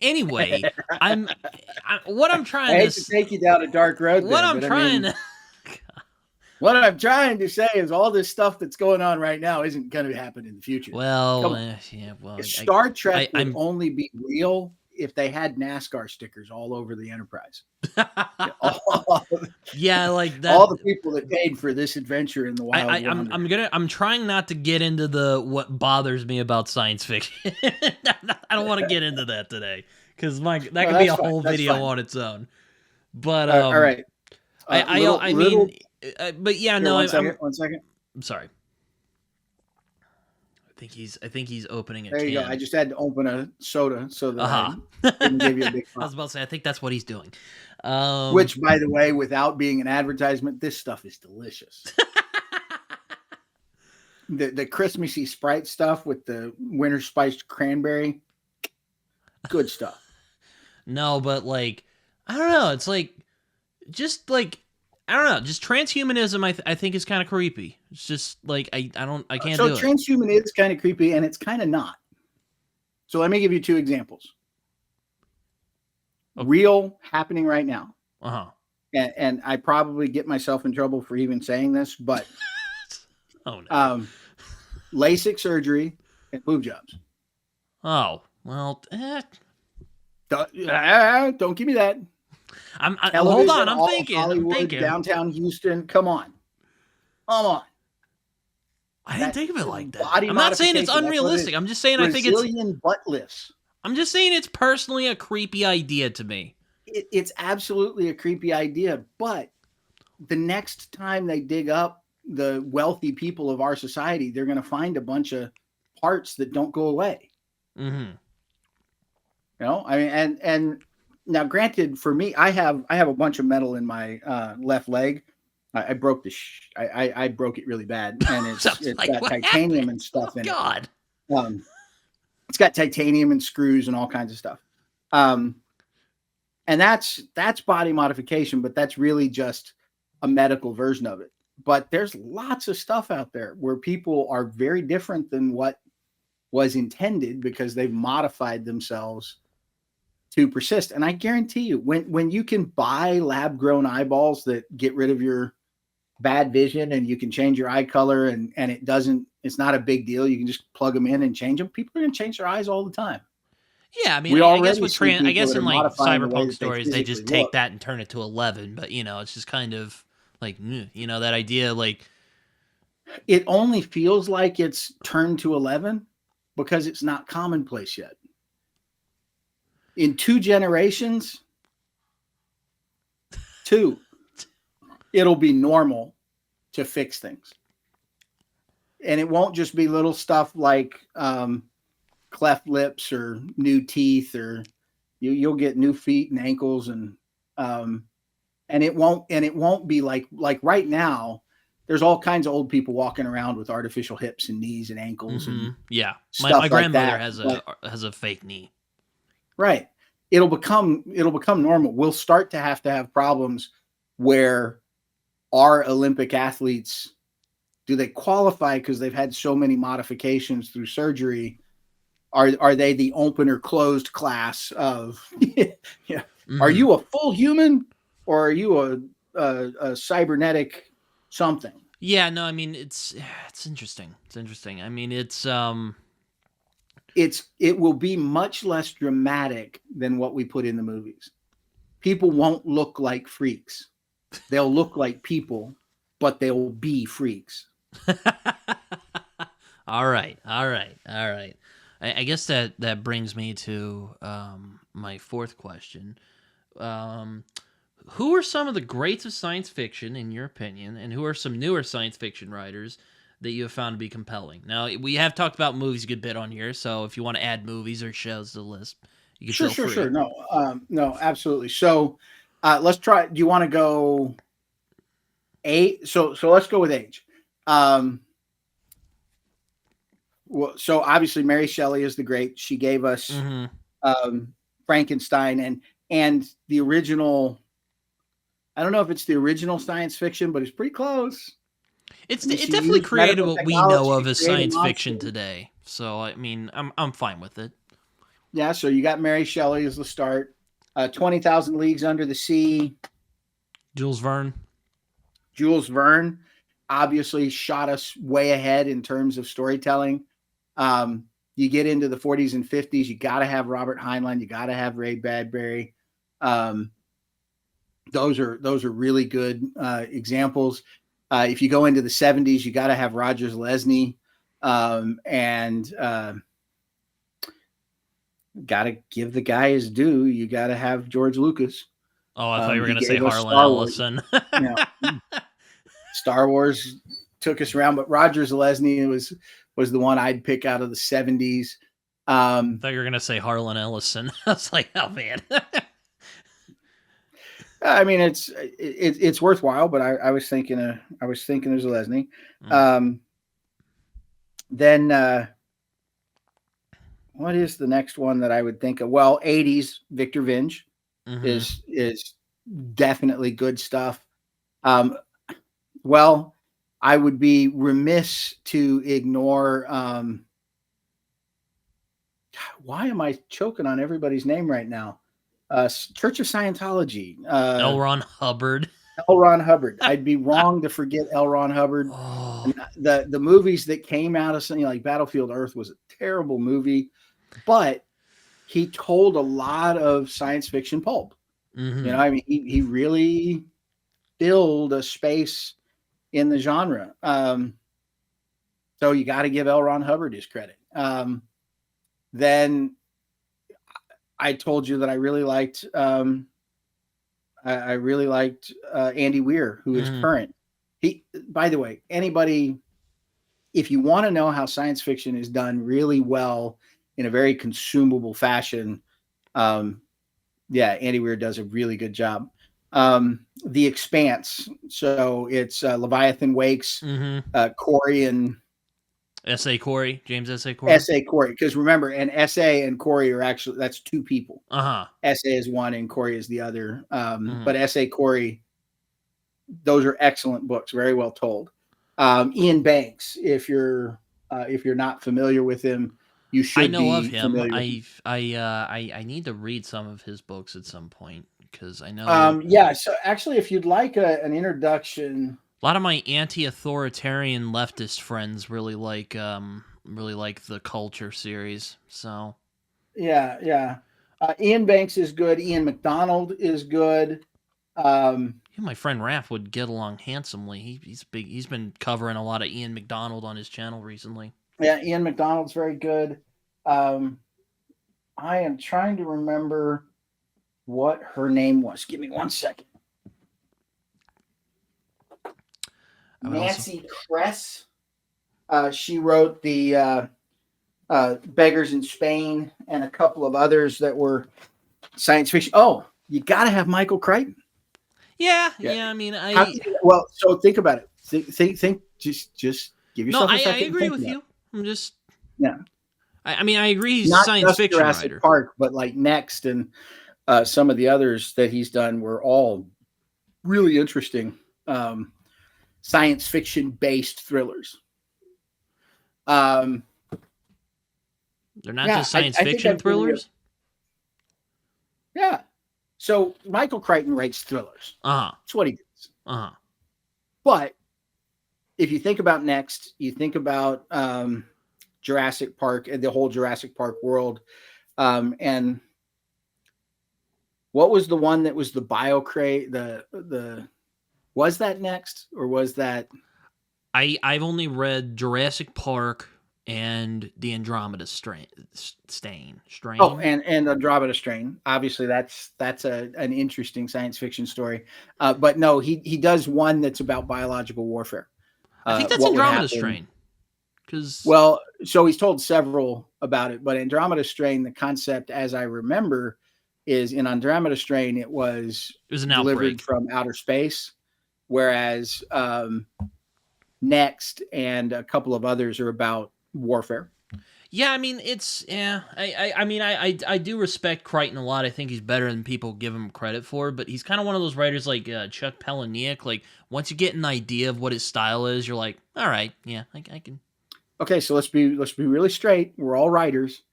Anyway, what I'm trying I to hate to take you down a dark road what there, I'm but trying I mean, to what I'm trying to say is all this stuff that's going on right now isn't going to happen in the future. well, Come on. yeah, well, Star Trek would I'm only be real if they had NASCAR stickers all over the Enterprise. all, yeah, like that. all the people that paid for this adventure in the Wild Wander. I'm trying not to get into the what bothers me about science fiction. I don't want to get into that today because that could be a whole video on its own. But all right, I mean, but yeah, here, no, one second. I'm sorry. I think he's opening a There can. you go. I just had to open a soda so that I didn't give you a big pop. I was about to say, I think that's what he's doing. Which, by the way, without being an advertisement, this stuff is delicious. the Christmassy Sprite stuff with the winter spiced cranberry, good stuff. No, but like, I don't know. It's like, just like, I don't know. Just transhumanism, I think is kind of creepy. It's just like I can't do it. So transhuman is kind of creepy, and it's kind of not. So let me give you two examples. Okay. Real happening right now. And I probably get myself in trouble for even saying this, but oh no. LASIK surgery and boob jobs. Oh well. Don't give me that. Hold on. I'm thinking. Hollywood, I'm thinking. Downtown Houston. Come on. I didn't think of it like that. I'm not saying it's unrealistic. I'm just saying Brazilian I think it's Brazilian butt lifts. I'm just saying it's personally a creepy idea to me. It's absolutely a creepy idea, but the next time they dig up the wealthy people of our society, they're going to find a bunch of parts that don't go away. Mm-hmm. You know, I mean, and now, granted, for me, I have a bunch of metal in my left leg. I broke I broke it really bad, and it's like, got titanium happened? And stuff in God. it. It's got titanium and screws and all kinds of stuff. And that's body modification, but that's really just a medical version of it. But there's lots of stuff out there where people are very different than what was intended because they've modified themselves to persist. And I guarantee you, when you can buy lab-grown eyeballs that get rid of your bad vision and you can change your eye color and it's not a big deal. You can just plug them in and change them. People are going to change their eyes all the time. Yeah, I mean, I guess with I guess in like cyberpunk stories, they just take that and turn it to 11. But you know, it's just kind of like, you know, that idea. Like, it only feels like it's turned to 11 because it's not commonplace yet. In 2 generations, it'll be normal to fix things, and it won't just be little stuff like cleft lips or new teeth, or you'll get new feet and ankles, and it won't be like right now. There's all kinds of old people walking around with artificial hips and knees and ankles. Mm-hmm. And yeah, my grandmother has a fake knee. Right. It'll become normal. We'll start to have problems where our Olympic athletes, do they qualify because they've had so many modifications through surgery? Are they the open or closed class of yeah. Mm-hmm. Are you a full human or are you a cybernetic something? Yeah, no, I mean it's interesting. It's interesting. I mean it will be much less dramatic than what we put in the movies. People won't look like freaks. They'll look like people, but they'll be freaks. All right. I guess that brings me to my fourth question. Um, who are some of the greats of science fiction, in your opinion, and who are some newer science fiction writers that you have found to be compelling? Now, we have talked about movies a good bit on here, so if you want to add movies or shows to the list, you can feel Sure. free. No, no, absolutely. So, let's try. Do you want to go age? So let's go with age. Um, well, so obviously Mary Shelley is the great. She gave us Mm-hmm. Frankenstein and the original. I don't know if it's the original science fiction, but it's pretty close. It I mean, she definitely used created medical what we know technology to of as create a science monster. fiction today. So I mean, I'm fine with it. Yeah, so you got Mary Shelley as the start. 20,000 Leagues Under the Sea. Jules Verne. Jules Verne obviously shot us way ahead in terms of storytelling. You get into the 40s and 50s, you got to have Robert Heinlein, you got to have Ray Bradbury. Um, those are really good examples. If you go into the 70s, you got to have Rogers Lesney, and got to give the guy his due. You got to have George Lucas. Oh, I thought you were He going to say gave us Harlan Star Wars. Ellison. You know, Star Wars took us around, but Rogers Lesney was the one I'd pick out of the 70s. I thought you were going to say Harlan Ellison. I was like, oh, man. I mean, it's worthwhile, but I was thinking there's a Lesney. Then what is the next one that I would think of? Well, 80s Victor Vinge is definitely good stuff. Well, I would be remiss to ignore. Why am I choking on everybody's name right now? Church of Scientology. L. Ron Hubbard. L. Ron Hubbard. I'd be wrong to forget L. Ron Hubbard. Oh. And the movies that came out of something like Battlefield Earth was a terrible movie, but he told a lot of science fiction pulp. Mm-hmm. You know, I mean, he really filled a space in the genre. So you got to give L. Ron Hubbard his credit. Then I told you that I really liked Andy Weir, who is current. He, by the way, anybody, if you want to know how science fiction is done really well in a very consumable fashion, Andy Weir does a really good job. The Expanse, so it's Leviathan Wakes, Corey and S.A. Corey, James S.A. Corey. S.A. Corey, because remember, and S.A. and Corey are actually, that's two people. S.A. is one and Corey is the other. But S.A. Corey, those are excellent books, very well told. Ian Banks, if you're not familiar with him, you should. I know be of him. I need to read some of his books at some point because I know. So actually, if you'd like an introduction. A lot of my anti-authoritarian leftist friends really like the Culture series. So, Ian Banks is good. Ian McDonald is good. My friend Raph would get along handsomely. He's big. He's been covering a lot of Ian McDonald on his channel recently. Yeah, Ian McDonald's very good. I am trying to remember what her name was. Give me 1 second. Nancy Kress. She wrote the Beggars in Spain and a couple of others that were science fiction. Oh, you got to have Michael Crichton. Yeah. I mean, so think about it. Think. Just give yourself a second. I agree with you. I'm just. Yeah. I mean, I agree. He's not a science just fiction Jurassic writer. Park, but like Next and some of the others that he's done were all really interesting. Science fiction based thrillers. They're not just science fiction thrillers. Yeah. So Michael Crichton writes thrillers. That's what he does. But if you think about Next, you think about Jurassic Park and the whole Jurassic Park world. And what was the one that was the biocrate? Was that Next or was that? I've only read Jurassic Park, and the Andromeda Oh, strain. and Andromeda Strain. Obviously, that's an interesting science fiction story. But no, he does one that's about biological warfare. I think that's What would Andromeda happen? strain because Well, so he's told several about it, but Andromeda Strain, the concept, as I remember, is in Andromeda Strain, it was it was an delivered outbreak. from outer space, whereas Next and a couple of others are about warfare. Yeah, I mean it's yeah. I mean I do respect Crichton a lot. I think he's better than people give him credit for. But he's kind of one of those writers like Chuck Palahniuk. Like once you get an idea of what his style is, you're like, all right, yeah, I can. Okay, so let's be really straight. We're all writers.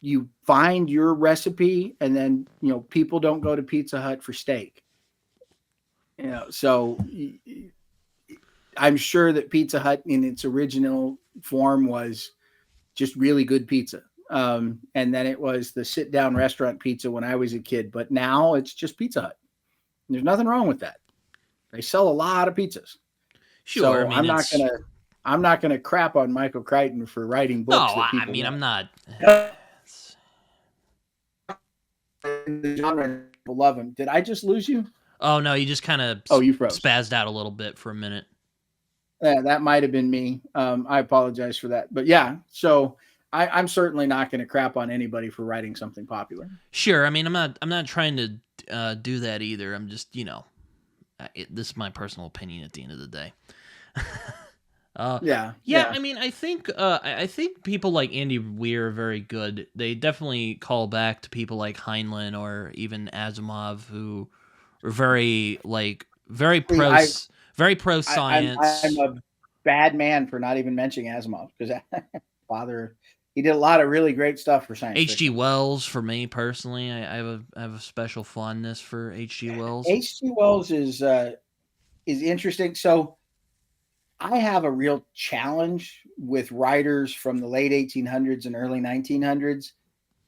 You find your recipe, and then people don't go to Pizza Hut for steak. So I'm sure that Pizza Hut in its original form was just really good pizza. And then it was the sit down restaurant pizza when I was a kid, but now it's just Pizza Hut. There's nothing wrong with that. They sell a lot of pizzas. Sure, I So mean it's I'm not gonna crap on Michael Crichton for writing no. books that I people mean I'm love. not. The genre people love him. Did I just lose you? Oh no, you just kind of Oh, you froze. spazzed out a little bit for a minute. Yeah, that might have been me. I apologize for that. But yeah, so I'm certainly not going to crap on anybody for writing something popular. Sure, I mean I'm not trying to do that either. I'm just this is my personal opinion at the end of the day. Yeah, Yeah, yeah. I mean, I think people like Andy Weir are very good. They definitely call back to people like Heinlein or even Asimov, who are very like See, I, very pro I'm science. a bad man for not even mentioning Asimov because father, he did a lot of really great stuff for science H.G. fiction. Wells, for me personally, I have a special fondness for H.G. Wells. H.G. Wells is interesting. So I have a real challenge with writers from the late 1800s and early 1900s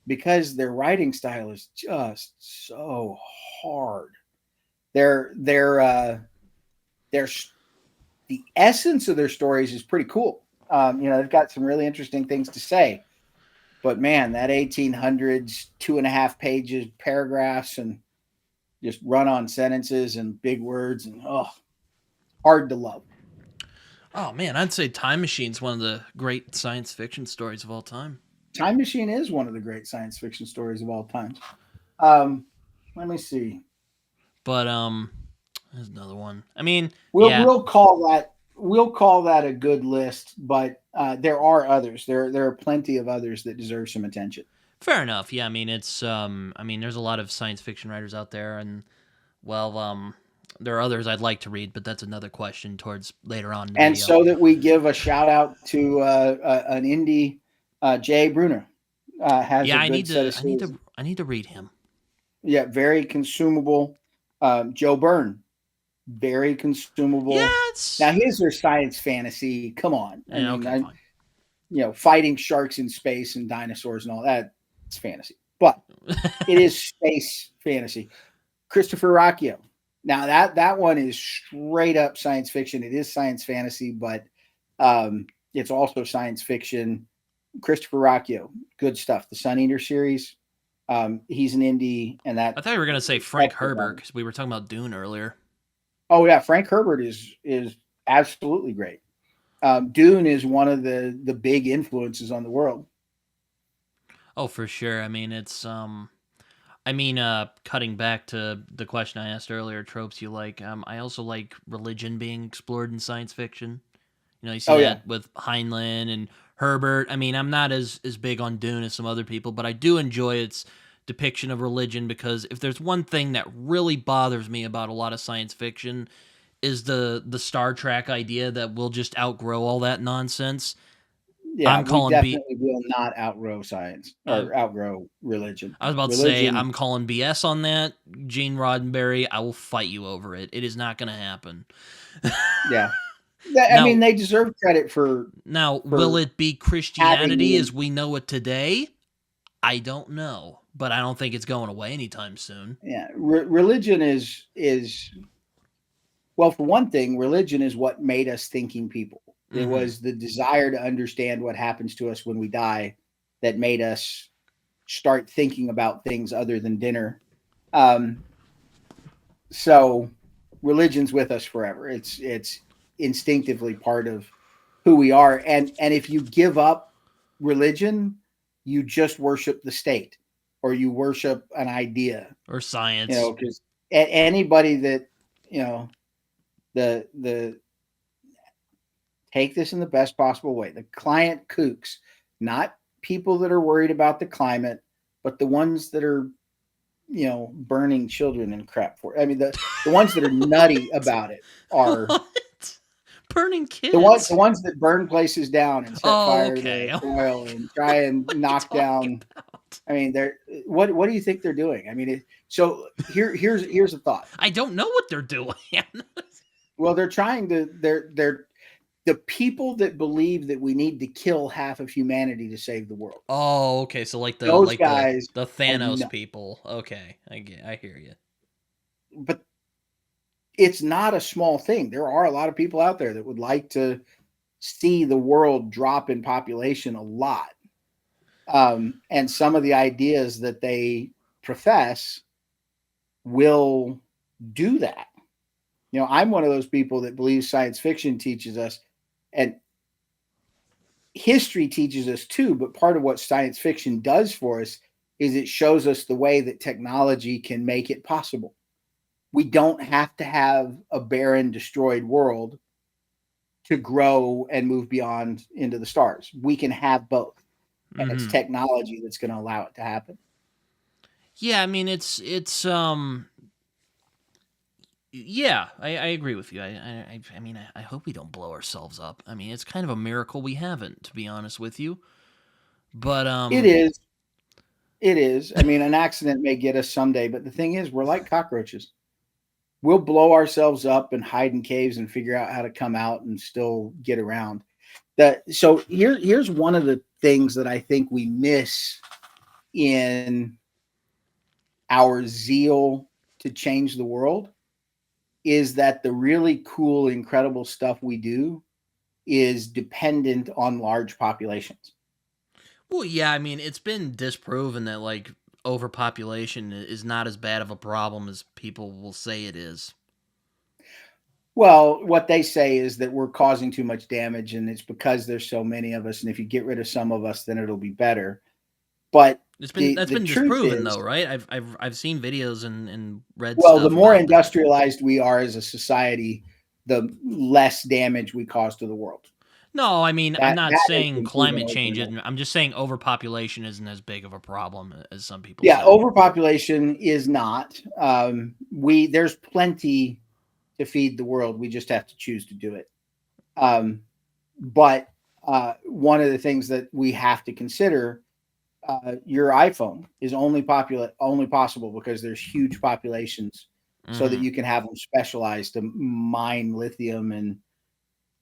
because their writing style is just so hard. They're the essence of their stories is pretty cool. They've got some really interesting things to say, but man, that 1800s 2.5 pages paragraphs and just run on sentences and big words and hard to love. Oh man, I'd say Time Machine's one of the great science fiction stories of all time. Time Machine is one of the great science fiction stories of all time. Um, Let me see. But there's another one. I mean, We'll yeah, we'll call that we'll call that a good list, but there are others. There are plenty of others that deserve some attention. fair enough. Yeah, I mean it's I mean there's a lot of science fiction writers out there and well there are others I'd like to read, but that's another question towards later on in the And video. so that we give a shout out to an indie, Jay Bruner, has Yeah, a good set of series. I need to read him. Yeah, very consumable. Joe Byrne, very Yeah, consumable. it's Now his are science fantasy. Come on, I yeah, mean, okay, fine. fighting sharks in space and dinosaurs and all that. It's fantasy, but it is space fantasy. Christopher Rocchio. Now that one is straight up science fiction. It is science fantasy, but it's also science fiction. Christopher Rocchio, good stuff. The Sun Eater series. He's an indie, and I thought you were gonna say Frank Herbert because we were talking about Dune earlier. Oh yeah, Frank Herbert is absolutely great. Dune is one of the big influences on the world. Oh, for sure. I mean it's cutting back to the question I asked earlier, tropes you like. I also like religion being explored in science fiction. You see Oh yeah, that with Heinlein and Herbert. I mean, I'm not as big on Dune as some other people, but I do enjoy its depiction of religion because if there's one thing that really bothers me about a lot of science fiction is the Star Trek idea that we'll just outgrow all that nonsense. yeah. I'm We calling B. definitely will not outgrow science Uh, or outgrow religion. I was about to say Religion, I'm calling BS on that. Gene Roddenberry, I will fight you over it. It is not going to happen. yeah. I mean, now, they deserve credit for now, will for it be having Christianity the as we know it today? I don't know, but I don't think it's going away anytime soon. yeah. Religion is well, for one thing, religion is what made us thinking people. It Mm-hmm. was the desire to understand what happens to us when we die that made us start thinking about things other than dinner. Um, so religion's with us forever. It's instinctively part of who we are. And if you give up religion, you just worship the state or you worship an idea, Or science. because anybody that, you know, the take this in the best possible way. The client kooks, not people that are worried about the climate, but the ones that are, burning children and crap for. I mean, the ones that are nutty What? about it are What? Burning the kids? ones that burn places down and set Oh, fire to okay. oil and try and What are you knock talking down. about? I mean, they're what do you think they're doing? I mean, so here's a thought. I don't know what they're doing. Well, they're trying to they're the people that believe that we need to kill half of humanity to save the world. Oh, okay. So like the Those like the guys the are Thanos nuts. people. Okay, I hear you. But it's not a small thing. There are a lot of people out there that would like to see the world drop in population a lot. And some of the ideas that they profess will do that. I'm one of those people that believes science fiction teaches us, and history teaches us too. But part of what science fiction does for us is it shows us the way that technology can make it possible. We don't have to have a barren, destroyed world to grow and move beyond into the stars. We can have both, and it's Mm-hmm. technology that's going to allow it to happen. Yeah, I mean it's yeah, I agree with you. I mean I hope we don't blow ourselves up. I mean it's kind of a miracle we haven't, to be honest with you. But It is. It is. I mean, an accident may get us someday, but the thing is, we're like cockroaches. We'll blow ourselves up and hide in caves and figure out how to come out and still get around. So here's one of the things that I think we miss in our zeal to change the world is that the really cool, incredible stuff we do is dependent on large populations. well, yeah, I mean it's been disproven that like overpopulation is not as bad of a problem as people will say it is. Well, what they say is that we're causing too much damage and it's because there's so many of us. And if you get rid of some of us, then it'll be better. But That's the been truth disproven is, though, right? I've seen videos and read well, the stuff more about that. industrialized we are as a society, the less damage we cause to the world. No, I mean I'm not That has saying been proven climate over change and over. isn't. I'm just saying overpopulation isn't as big of a problem as some people Yeah, say. overpopulation is not. We There's plenty to feed the world. We just have to choose to do it. Um, but one of the things that we have to consider, your iPhone is only possible because there's huge populations, so that Hmm. you can have them specialized to mine lithium and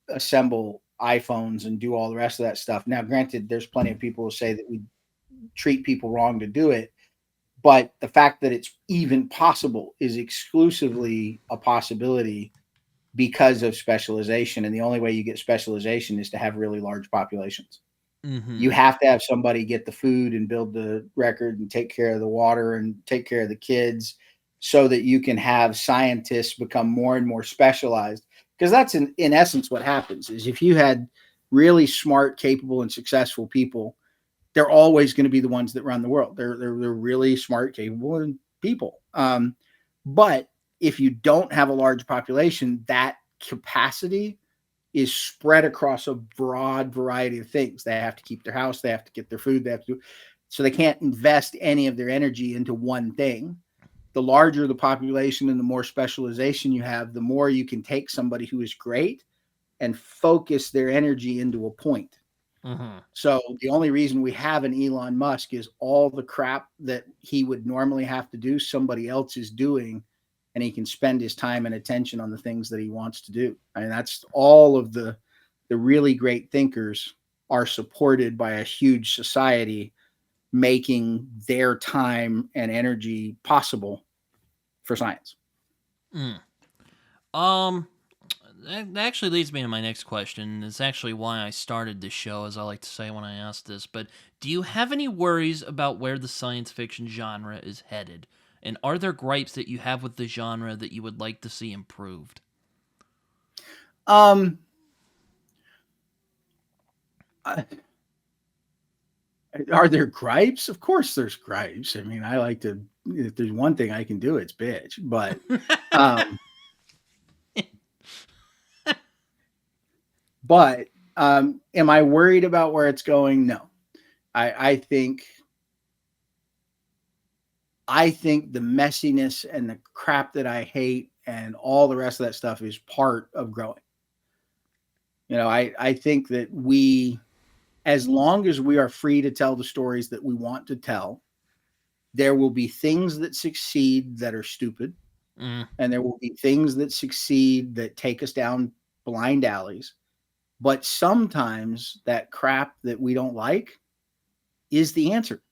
assemble iPhones and do all the rest of that stuff. Now, granted, there's plenty of people who say that we treat people wrong to do it, but the fact that it's even possible is exclusively a possibility because of specialization. And the only way you get specialization is to have really large populations. You Hmm. have to have somebody get the food and build the record and take care of the water and take care of the kids so that you can have scientists become more and more specialized. Because that's in essence what happens is if you had really smart, capable, and successful people, they're always going to be the ones that run the world. They're really smart, capable, and people. But if you don't have a large population, that capacity is spread across a broad variety of things. They have to keep their house, they have to get their food, they have to, so they can't invest any of their energy into one thing. The larger the population and the more specialization you have, the more you can take somebody who is great and focus their energy into a point. Hmm. So the only reason we have an Elon Musk is all the crap that he would normally have to do, somebody else is doing, and he can spend his time and attention on the things that he wants to do. I mean, that's all of the really great thinkers are supported by a huge society making their time and energy possible for science. Mm. Um, that actually leads me to my next question. It's actually why I started this show, as I like to say when I ask this. But do you have any worries about where the science fiction genre is headed? And are there gripes that you have with the genre that you would like to see improved? Um, are there gripes? Of course, there's gripes. I mean, I like to. If there's one thing I can do, it's bitch. But, um, but am I worried about where it's going? No. I think the messiness and the crap that I hate and all the rest of that stuff is part of growing. I think that as long as we are free to tell the stories that we want to tell, there will be things that succeed that are stupid, and there will be things that succeed that take us down blind alleys. But sometimes that crap that we don't like is the answer.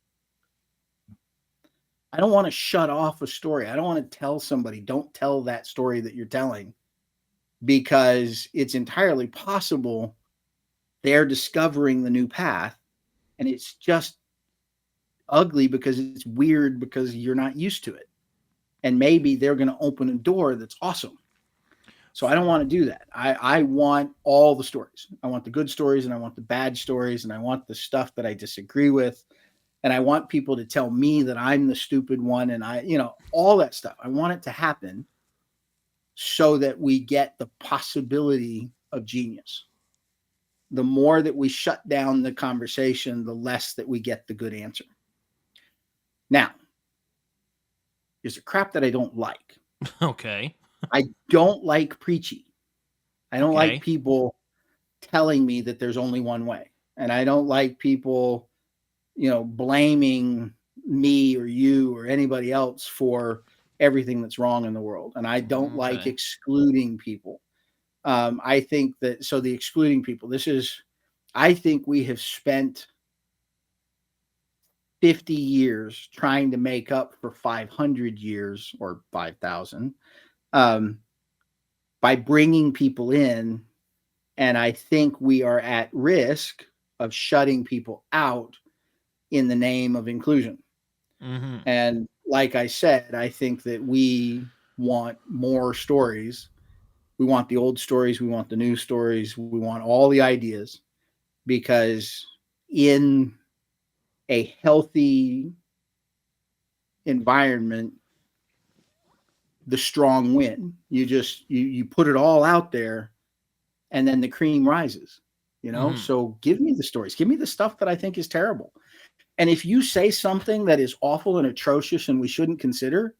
I don't want to shut off a story. I don't want to tell somebody, don't tell that story that you're telling, because it's entirely possible they're discovering the new path and it's just ugly because it's weird because you're not used to it. And maybe they're going to open a door that's awesome. So I don't want to do that. I want all the stories. I want the good stories and I want the bad stories and I want the stuff that I disagree with. And I want people to tell me that I'm the stupid one and all that stuff. I want it to happen so that we get the possibility of genius. The more that we shut down the conversation, the less that we get the good answer. Now, there's a crap that I don't like. Okay. I don't like preachy. I don't Okay. like people telling me that there's only one way. And I don't like people, blaming me or you or anybody else for everything that's wrong in the world. And I don't like excluding people. I think that, so the excluding people, I think we have spent 50 years trying to make up for 500 years or 5,000 by bringing people in. And I think we are at risk of shutting people out in the name of inclusion. Mm-hmm. And like I said, I think that we want more stories. We want the old stories. We want the new stories. We want all the ideas, because in a healthy environment, the strong win. You put it all out there and then the cream rises, So give me the stories, give me the stuff that I think is terrible. And if you say something that is awful and atrocious and we shouldn't consider,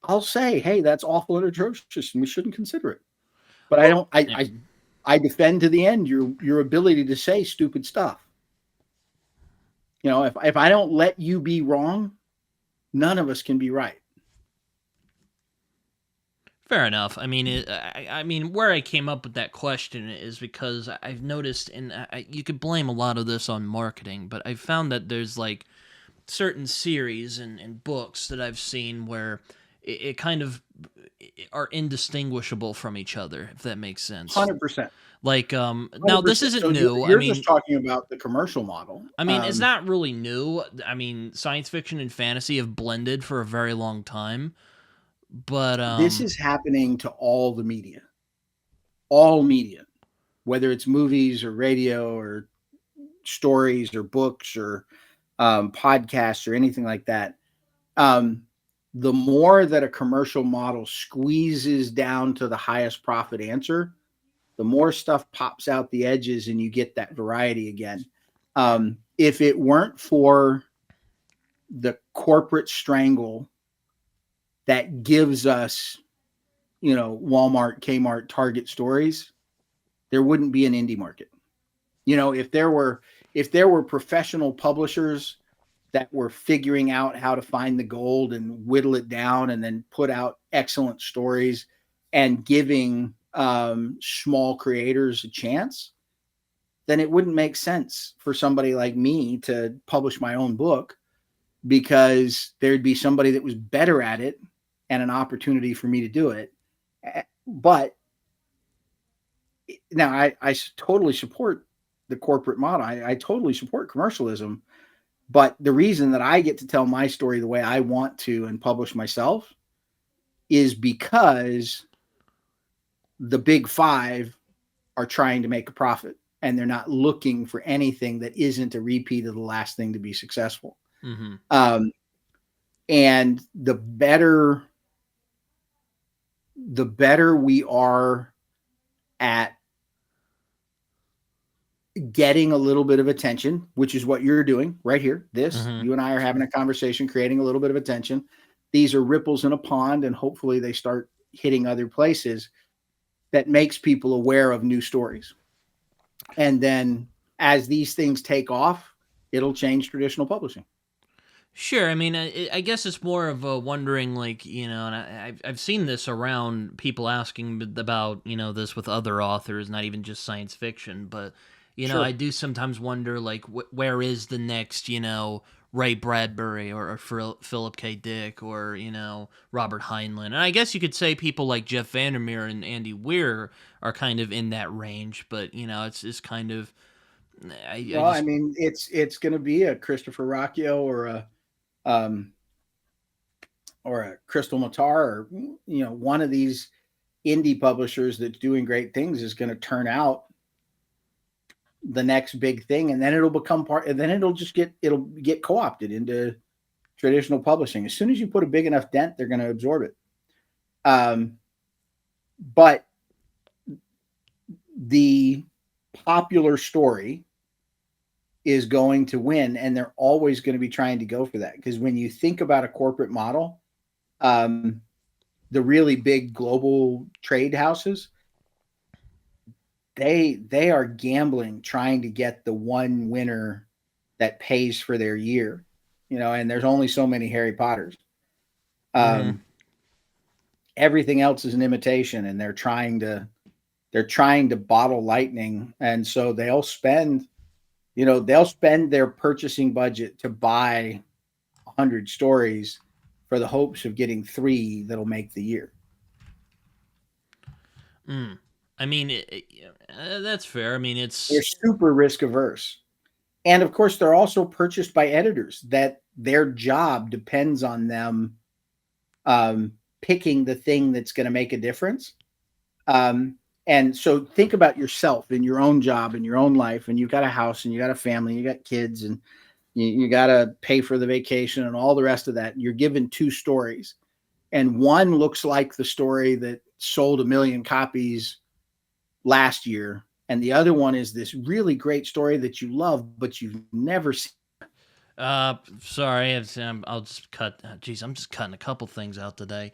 I'll say, hey, that's awful and atrocious and we shouldn't consider it. But I defend to the end your ability to say stupid stuff. If I don't let you be wrong, none of us can be right. Fair enough. I mean, where I came up with that question is because I've noticed, and you could blame a lot of this on marketing, but I've found that there's like certain series and books that I've seen where it kind of are indistinguishable from each other, if that makes sense. 100%. Like, now this isn't so new. You're just talking about the commercial model. I mean, it's not really new. I mean, science fiction and fantasy have blended for a very long time. But this is happening to all the media, whether it's movies or radio or stories or books or podcasts or anything like that. The more that a commercial model squeezes down to the highest profit answer, the more stuff pops out the edges and you get that variety again. If it weren't for the corporate strangle that gives us, Walmart, Kmart, Target stories, there wouldn't be an indie market. If there were professional publishers that were figuring out how to find the gold and whittle it down and then put out excellent stories and giving small creators a chance, then it wouldn't make sense for somebody like me to publish my own book, because there'd be somebody that was better at it and an opportunity for me to do it. But now I totally support the corporate model. I totally support commercialism, but the reason that I get to tell my story the way I want to and publish myself is because the big five are trying to make a profit, and they're not looking for anything that isn't a repeat of the last thing to be successful. Mm-hmm. And the better we are at getting a little bit of attention, which is what you're doing right here. You and I are having a conversation, creating a little bit of attention. These are ripples in a pond, and hopefully they start hitting other places. That makes people aware of new stories. And then as these things take off, it'll change traditional publishing. Sure. I mean, I guess it's more of a wondering, like, and I've seen this around people asking about, this with other authors, not even just science fiction, but, Sure. I do sometimes wonder, like, where is the next, Ray Bradbury or Philip K. Dick or, Robert Heinlein. And I guess you could say people like Jeff Vandermeer and Andy Weir are kind of in that range, but, it's kind of... I mean, it's going to be a Christopher Rocchio or a Crystal Matar, or one of these indie publishers that's doing great things is going to turn out the next big thing, and then it'll become part, and then it'll get co-opted into traditional publishing. As soon as you put a big enough dent, they're going to absorb it. But the popular story is going to win, and they're always going to be trying to go for that. Because when you think about a corporate model, the really big global trade houses, they are gambling, trying to get the one winner that pays for their year, and there's only so many Harry Potters. Everything else is an imitation, and they're trying to bottle lightning. And so they'll spend their purchasing budget to buy 100 stories for the hopes of getting 3 that'll make the year. I mean, that's fair. I mean, they're super risk averse. And of course, they're also purchased by editors that their job depends on them picking the thing that's going to make a difference. And so think about yourself in your own job, in your own life, and you've got a house and you got a family, you got kids, and you got to pay for the vacation and all the rest of that. You're given 2 stories, and one looks like the story that sold 1 million copies last year, and the other one is this really great story that you love, but you've never seen. Sorry, I'll just cut. Geez, I'm just cutting a couple things out today.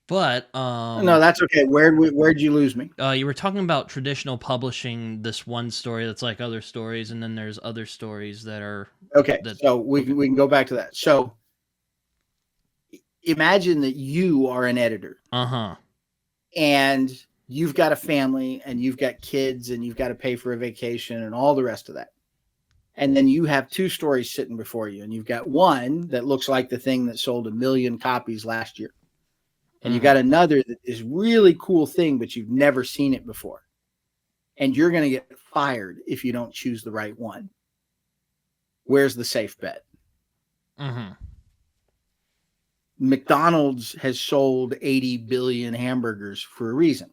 But no, that's okay. Where'd you lose me? You were talking about traditional publishing, this one story that's like other stories, and then there's other stories that are okay. So we can go back to that. So imagine that you are an editor. And you've got a family, and you've got kids, and you've got to pay for a vacation and all the rest of that. And then you have 2 stories sitting before you, and you've got one that looks like the thing that sold 1 million copies last year. And you got another that is really cool thing, but you've never seen it before. And you're going to get fired if you don't choose the right one. Where's the safe bet? McDonald's has sold 80 billion hamburgers for a reason.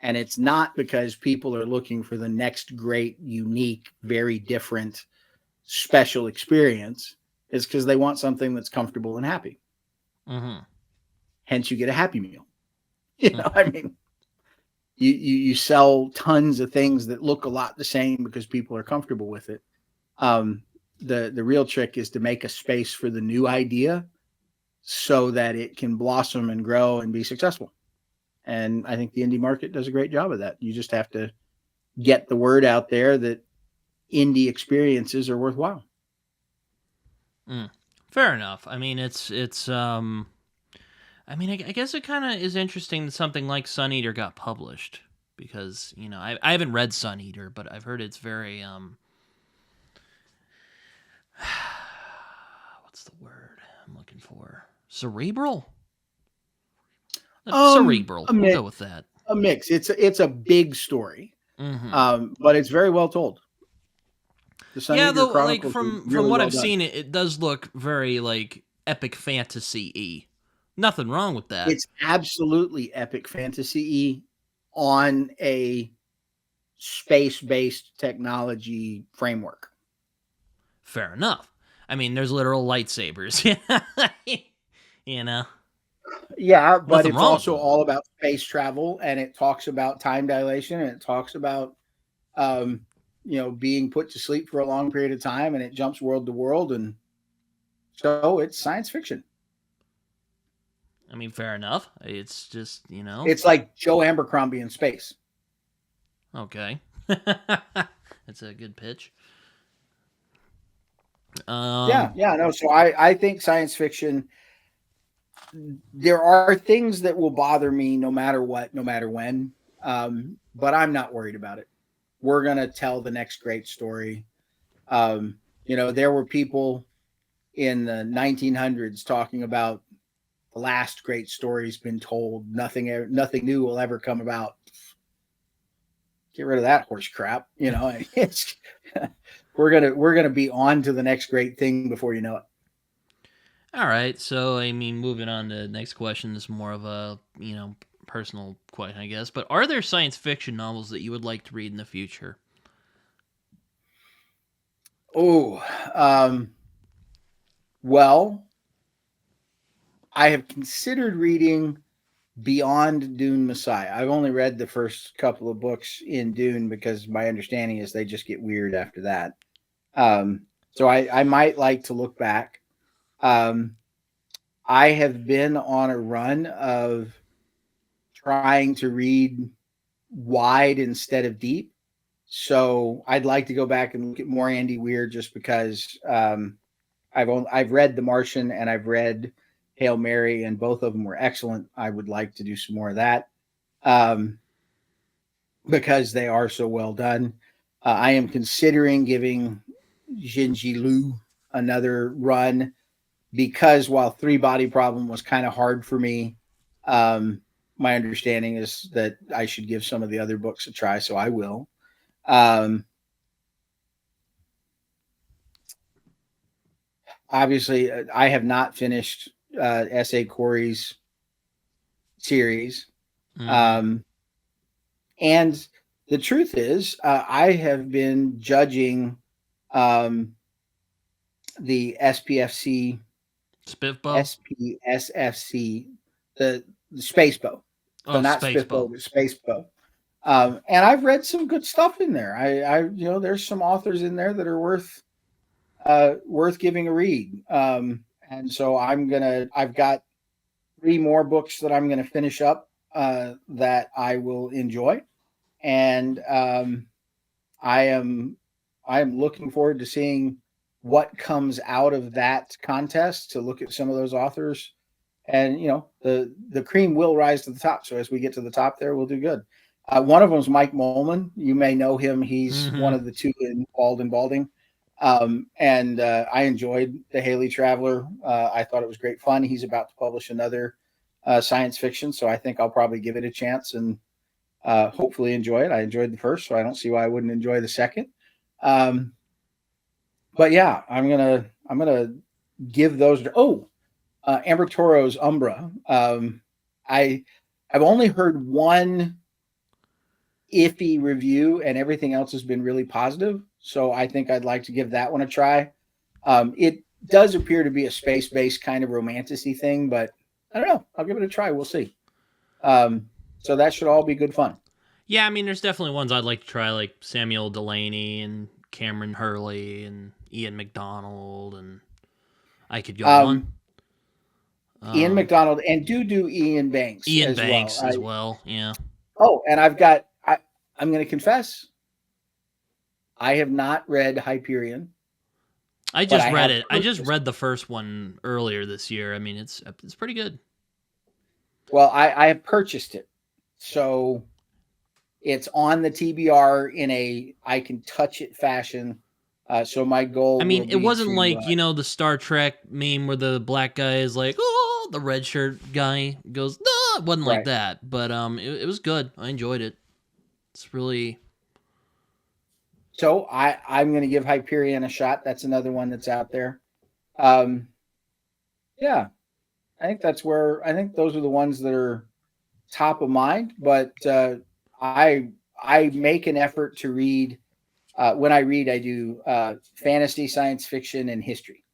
And it's not because people are looking for the next great, unique, very different, special experience. It's because they want something that's comfortable and happy. Hence, you get a Happy Meal. I mean, you sell tons of things that look a lot the same because people are comfortable with it. The real trick is to make a space for the new idea so that it can blossom and grow and be successful. And I think the indie market does a great job of that. You just have to get the word out there that indie experiences are worthwhile. Fair enough. I mean, I guess it kind of is interesting that something like Sun Eater got published, because, I haven't read Sun Eater, but I've heard it's very, what's the word I'm looking for? Cerebral? Cerebral. We'll go with that. a mix. It's a big story, Mm-hmm. but it's very well told. The Sun Yeah, Eater though, like Chronicles are from really what well I've done. seen, it does look very like epic fantasy-y. Nothing wrong with that. It's absolutely epic fantasy on a space-based technology framework. Fair enough. I mean, there's literal lightsabers. You know, Yeah, but nothing it's wrong with also them. all about space travel, and it talks about time dilation, and it talks about um, being put to sleep for a long period of time, and it jumps world to world, and so it's science fiction. I mean, fair enough. It's just, It's like Joe Abercrombie in space. okay. That's a good pitch. Um, Yeah, no. So I think science fiction. There are things that will bother me no matter what, no matter when. But I'm not worried about it. We're gonna tell the next great story. There were people in the 1900s talking about the last great story's been told. Nothing new will ever come about. Get rid of that horse crap. It's we're gonna be on to the next great thing before you know it. all right. So, I mean, moving on to the next question is more of a, personal question, I guess. But are there science fiction novels that you would like to read in the future? Oh, well, I have considered reading Beyond Dune Messiah. I've only read the first couple of books in Dune because my understanding is they just get weird after that. So I might like to look back. Um, I have been on a run of trying to read wide instead of deep. So I'd like to go back and look at more Andy Weir just because I've read The Martian and I've read Hail Mary, and both of them were excellent. I would like to do some more of that um, because they are so well done. I am considering giving Jinji Lu another run because while Three Body Problem was kind of hard for me, um, my understanding is that I should give some of the other books a try, so I will. Um, Obviously, I have not finished S.A. Corey's series. Mm-hmm. Um, and the truth is, I have been judging um, the Spiffbo? SPSFC, the Space Bow. So Oh, not Space Spiff Bow, Bow. but Space Bow. And I've read some good stuff in there. There's some authors in there that are worth giving a read. And so I've got three more books that I'm gonna finish up that I will enjoy, and I am I am looking forward to seeing what comes out of that contest. To look at some of those authors, and the cream will rise to the top. So as we get to the top, there we'll do good. One of them is Mike Molman. You may know him. He's one Mm-hmm. of the two in Bald and Balding. And I enjoyed The Haley Traveler. I thought it was great fun. He's about to publish another science fiction, so I think I'll probably give it a chance and hopefully enjoy it. I enjoyed the first, so I don't see why I wouldn't enjoy the second. Um, but yeah, I'm gonna give those. Amber Toro's Umbra. I I've only heard one iffy review, and everything else has been really positive. So I think I'd like to give that one a try. It does appear to be a space-based kind of romanticy thing, but I don't know. I'll give it a try. We'll see. Um, so that should all be good fun. Yeah, I mean, there's definitely ones I'd like to try, like Samuel Delaney and Cameron Hurley and Ian McDonald, and I could go on. Um, Ian McDonald and do Ian Banks Ian as well. Banks as well. Yeah, And I'm going to confess, I have not read Hyperion, I but just I read have it. I just purchased. read the first one earlier this year. I mean, it's pretty good. Well, I have purchased it, so it's on the TBR in a I can touch it fashion. So my I goal mean, will it be wasn't to like the Star Trek meme where the black guy is like, "Oh," the red shirt guy goes, "No." it wasn't like Right. that, but it was good. I enjoyed it. It's really So I'm going to give Hyperion a shot. That's another one that's out there. Um, yeah, I think those are the ones that are top of mind. But I make an effort to read. When I read, I do fantasy, science fiction, and history.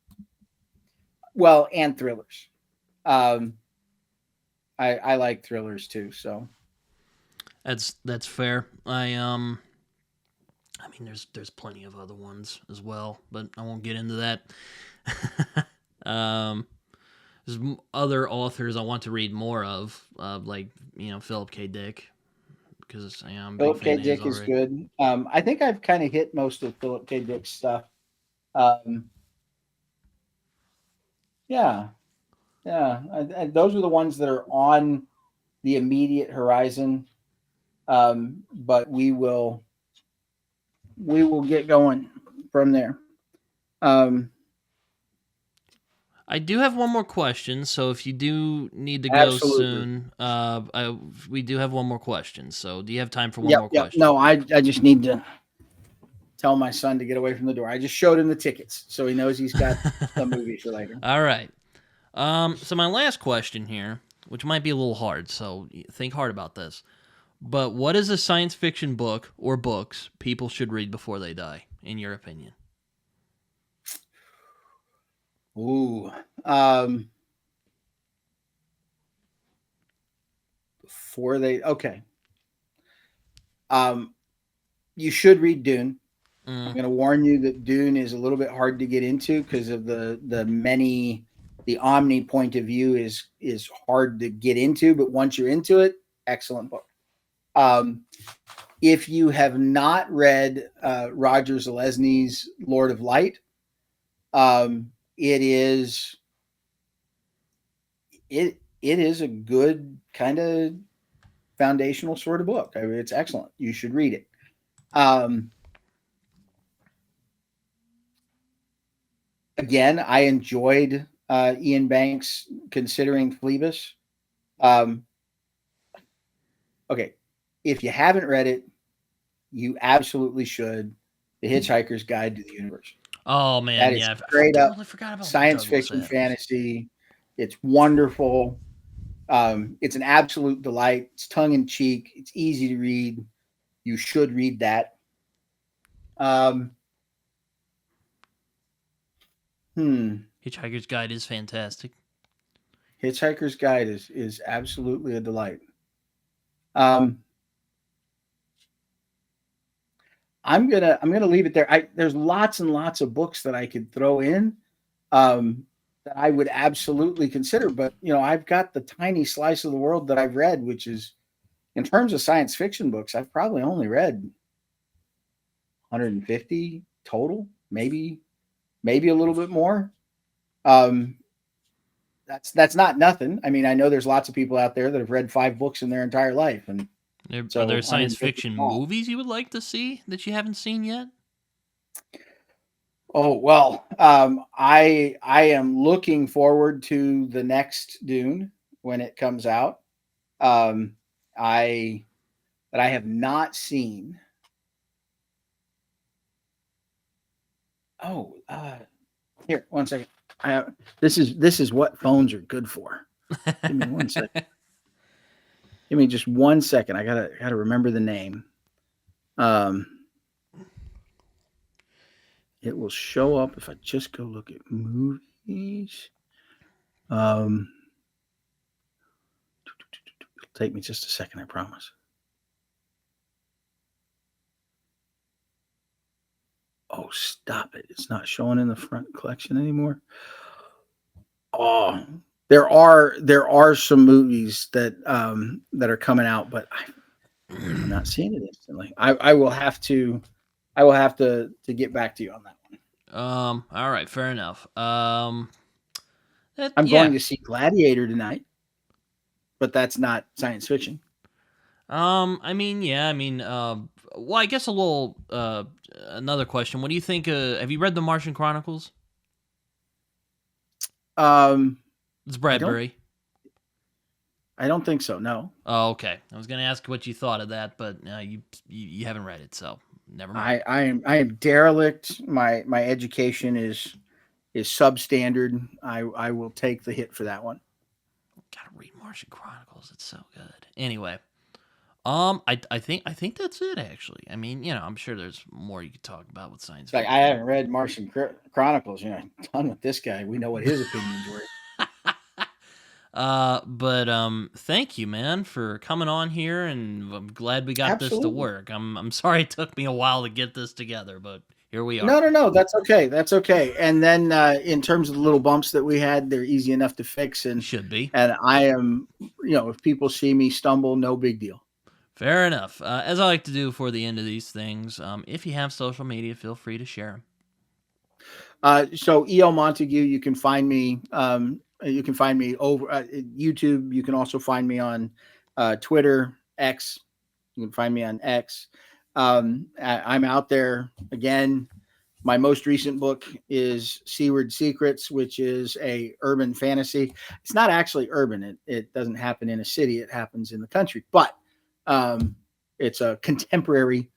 Well, and thrillers. Um, I like thrillers too. So that's fair. I mean, there's plenty of other ones as well, but I won't get into that. um, there's other authors I want to read more of, like Philip K. Dick, because I'm a big Philip K. fan of his Dick is already. good. I think I've kind of hit most of Philip K. Dick's stuff. Um, yeah, yeah. Those are the ones that are on the immediate horizon. But we will get going from there. Um, I do have one more question, so if you do need to go absolutely. soon, we do have one more question. So, do you have time for one Yep, more yep. question? No, I just need to tell my son to get away from the door. I just showed him the tickets, so he knows he's got the movie for later. All right. So my last question here, which might be a little hard, so think hard about this. But what is a science fiction book or books people should read before they die, in your opinion? Ooh. Before they okay. Um, you should read Dune. I'm Mm, going to warn you that Dune is a little bit hard to get into because of the omni point of view is hard to get into, but once you're into it, excellent book. Um, if you have not read Roger Zelazny's Lord of Light, it is a good kind of foundational sort of book. I mean, it's excellent. You should read it. Um, Again, I enjoyed Ian Banks considering Phlebas. Um, okay, if you haven't read it, you absolutely should. The Hitchhiker's Guide to the Universe. oh That man, is yeah, straight up totally forgot about science Douglas fiction Adams. fantasy. It's wonderful. It's an absolute delight. It's tongue in cheek. It's easy to read. You should read that. Um, hmm. Hitchhiker's Guide is fantastic. Hitchhiker's Guide is absolutely a delight. Um, I'm gonna leave it there. There's lots and lots of books that I could throw in that I would absolutely consider, but I've got the tiny slice of the world that I've read, which is in terms of science fiction books, I've probably only read 150 total, maybe a little bit more. Um, that's not nothing. I mean, I know there's lots of people out there that have read 5 books in their entire life, and Are so there science 150 fiction small. movies you would like to see that you haven't seen yet? Oh well, I am looking forward to the next Dune when it comes out. Um, I But I have not seen. Oh, here, one second. This is what phones are good for. Give me one second. Give me just 1 second. I gotta remember the name. Um, it will show up if I just go look at movies. Um, it'll take me just a second. I promise. Oh, stop it! It's not showing in the front collection anymore. Oh, there are some movies that are coming out, but I'm not seeing it instantly. I will have to get back to you on that one. All right, fair enough. I'm Yeah. going to see Gladiator tonight, but that's not science fiction. I mean, yeah, I mean, well, I guess a little, another question. What do you think? Have you read The Martian Chronicles? Um, It's I don't. Bradbury. I don't think so. No, Oh, okay. I was gonna ask what you thought of that, but you haven't read it, so never mind. I am derelict. My education is substandard. I will take the hit for that one. Gotta read Martian Chronicles. It's so good. Anyway, I think that's it. Actually, I mean, I'm sure there's more you could talk about with science It's like I fiction. haven't read Martian Chronicles. Done with this guy. We know what his opinions were. But thank you, man, for coming on here, and I'm glad we got this to Absolutely. work. I'm sorry it took me a while to get this together, but here we No, are. no, no. That's okay. That's okay. And then in terms of the little bumps that we had, they're easy enough to fix. And Should be. I am, if people see me stumble, no big deal. Fair enough. As I like to do for the end of these things, if you have social media, feel free to share them. So E.L. Montague, you can find me. You can find me over YouTube. You can also find me on Twitter, X. You can find me on X. I'm out there again. My most recent book is Seaward Secrets, which is a urban fantasy. It's not actually urban. It doesn't happen in a city. It happens in the country. But it's a contemporary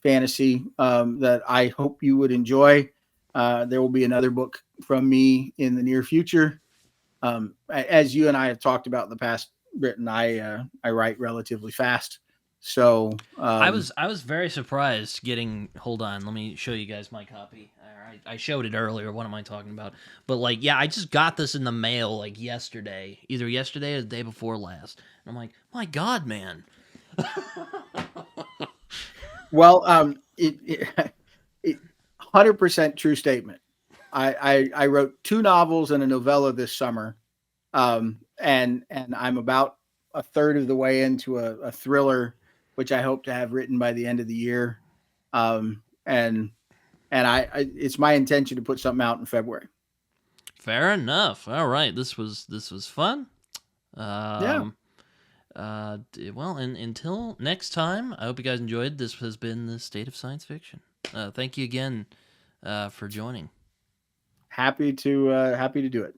fantasy that I hope you would enjoy. There will be another book from me in the near future. As you and I have talked about in the past, Britton, I write relatively fast. So I was very surprised getting. Hold on, let me show you guys my copy. All right, I showed it earlier. What am I talking about? But like, yeah, I just got this in the mail like yesterday, either yesterday or the day before last. And I'm like, my God, man. well, it 100% true statement. I wrote 2 novels and a novella this summer, and I'm about a third of the way into a thriller, which I hope to have written by the end of the year. And it's my intention to put something out in February. Fair enough. All right, this was fun. Yeah, Um, well, and until next time, I hope you guys enjoyed. This has been the State of Science Fiction. Thank you again for joining. happy to do it.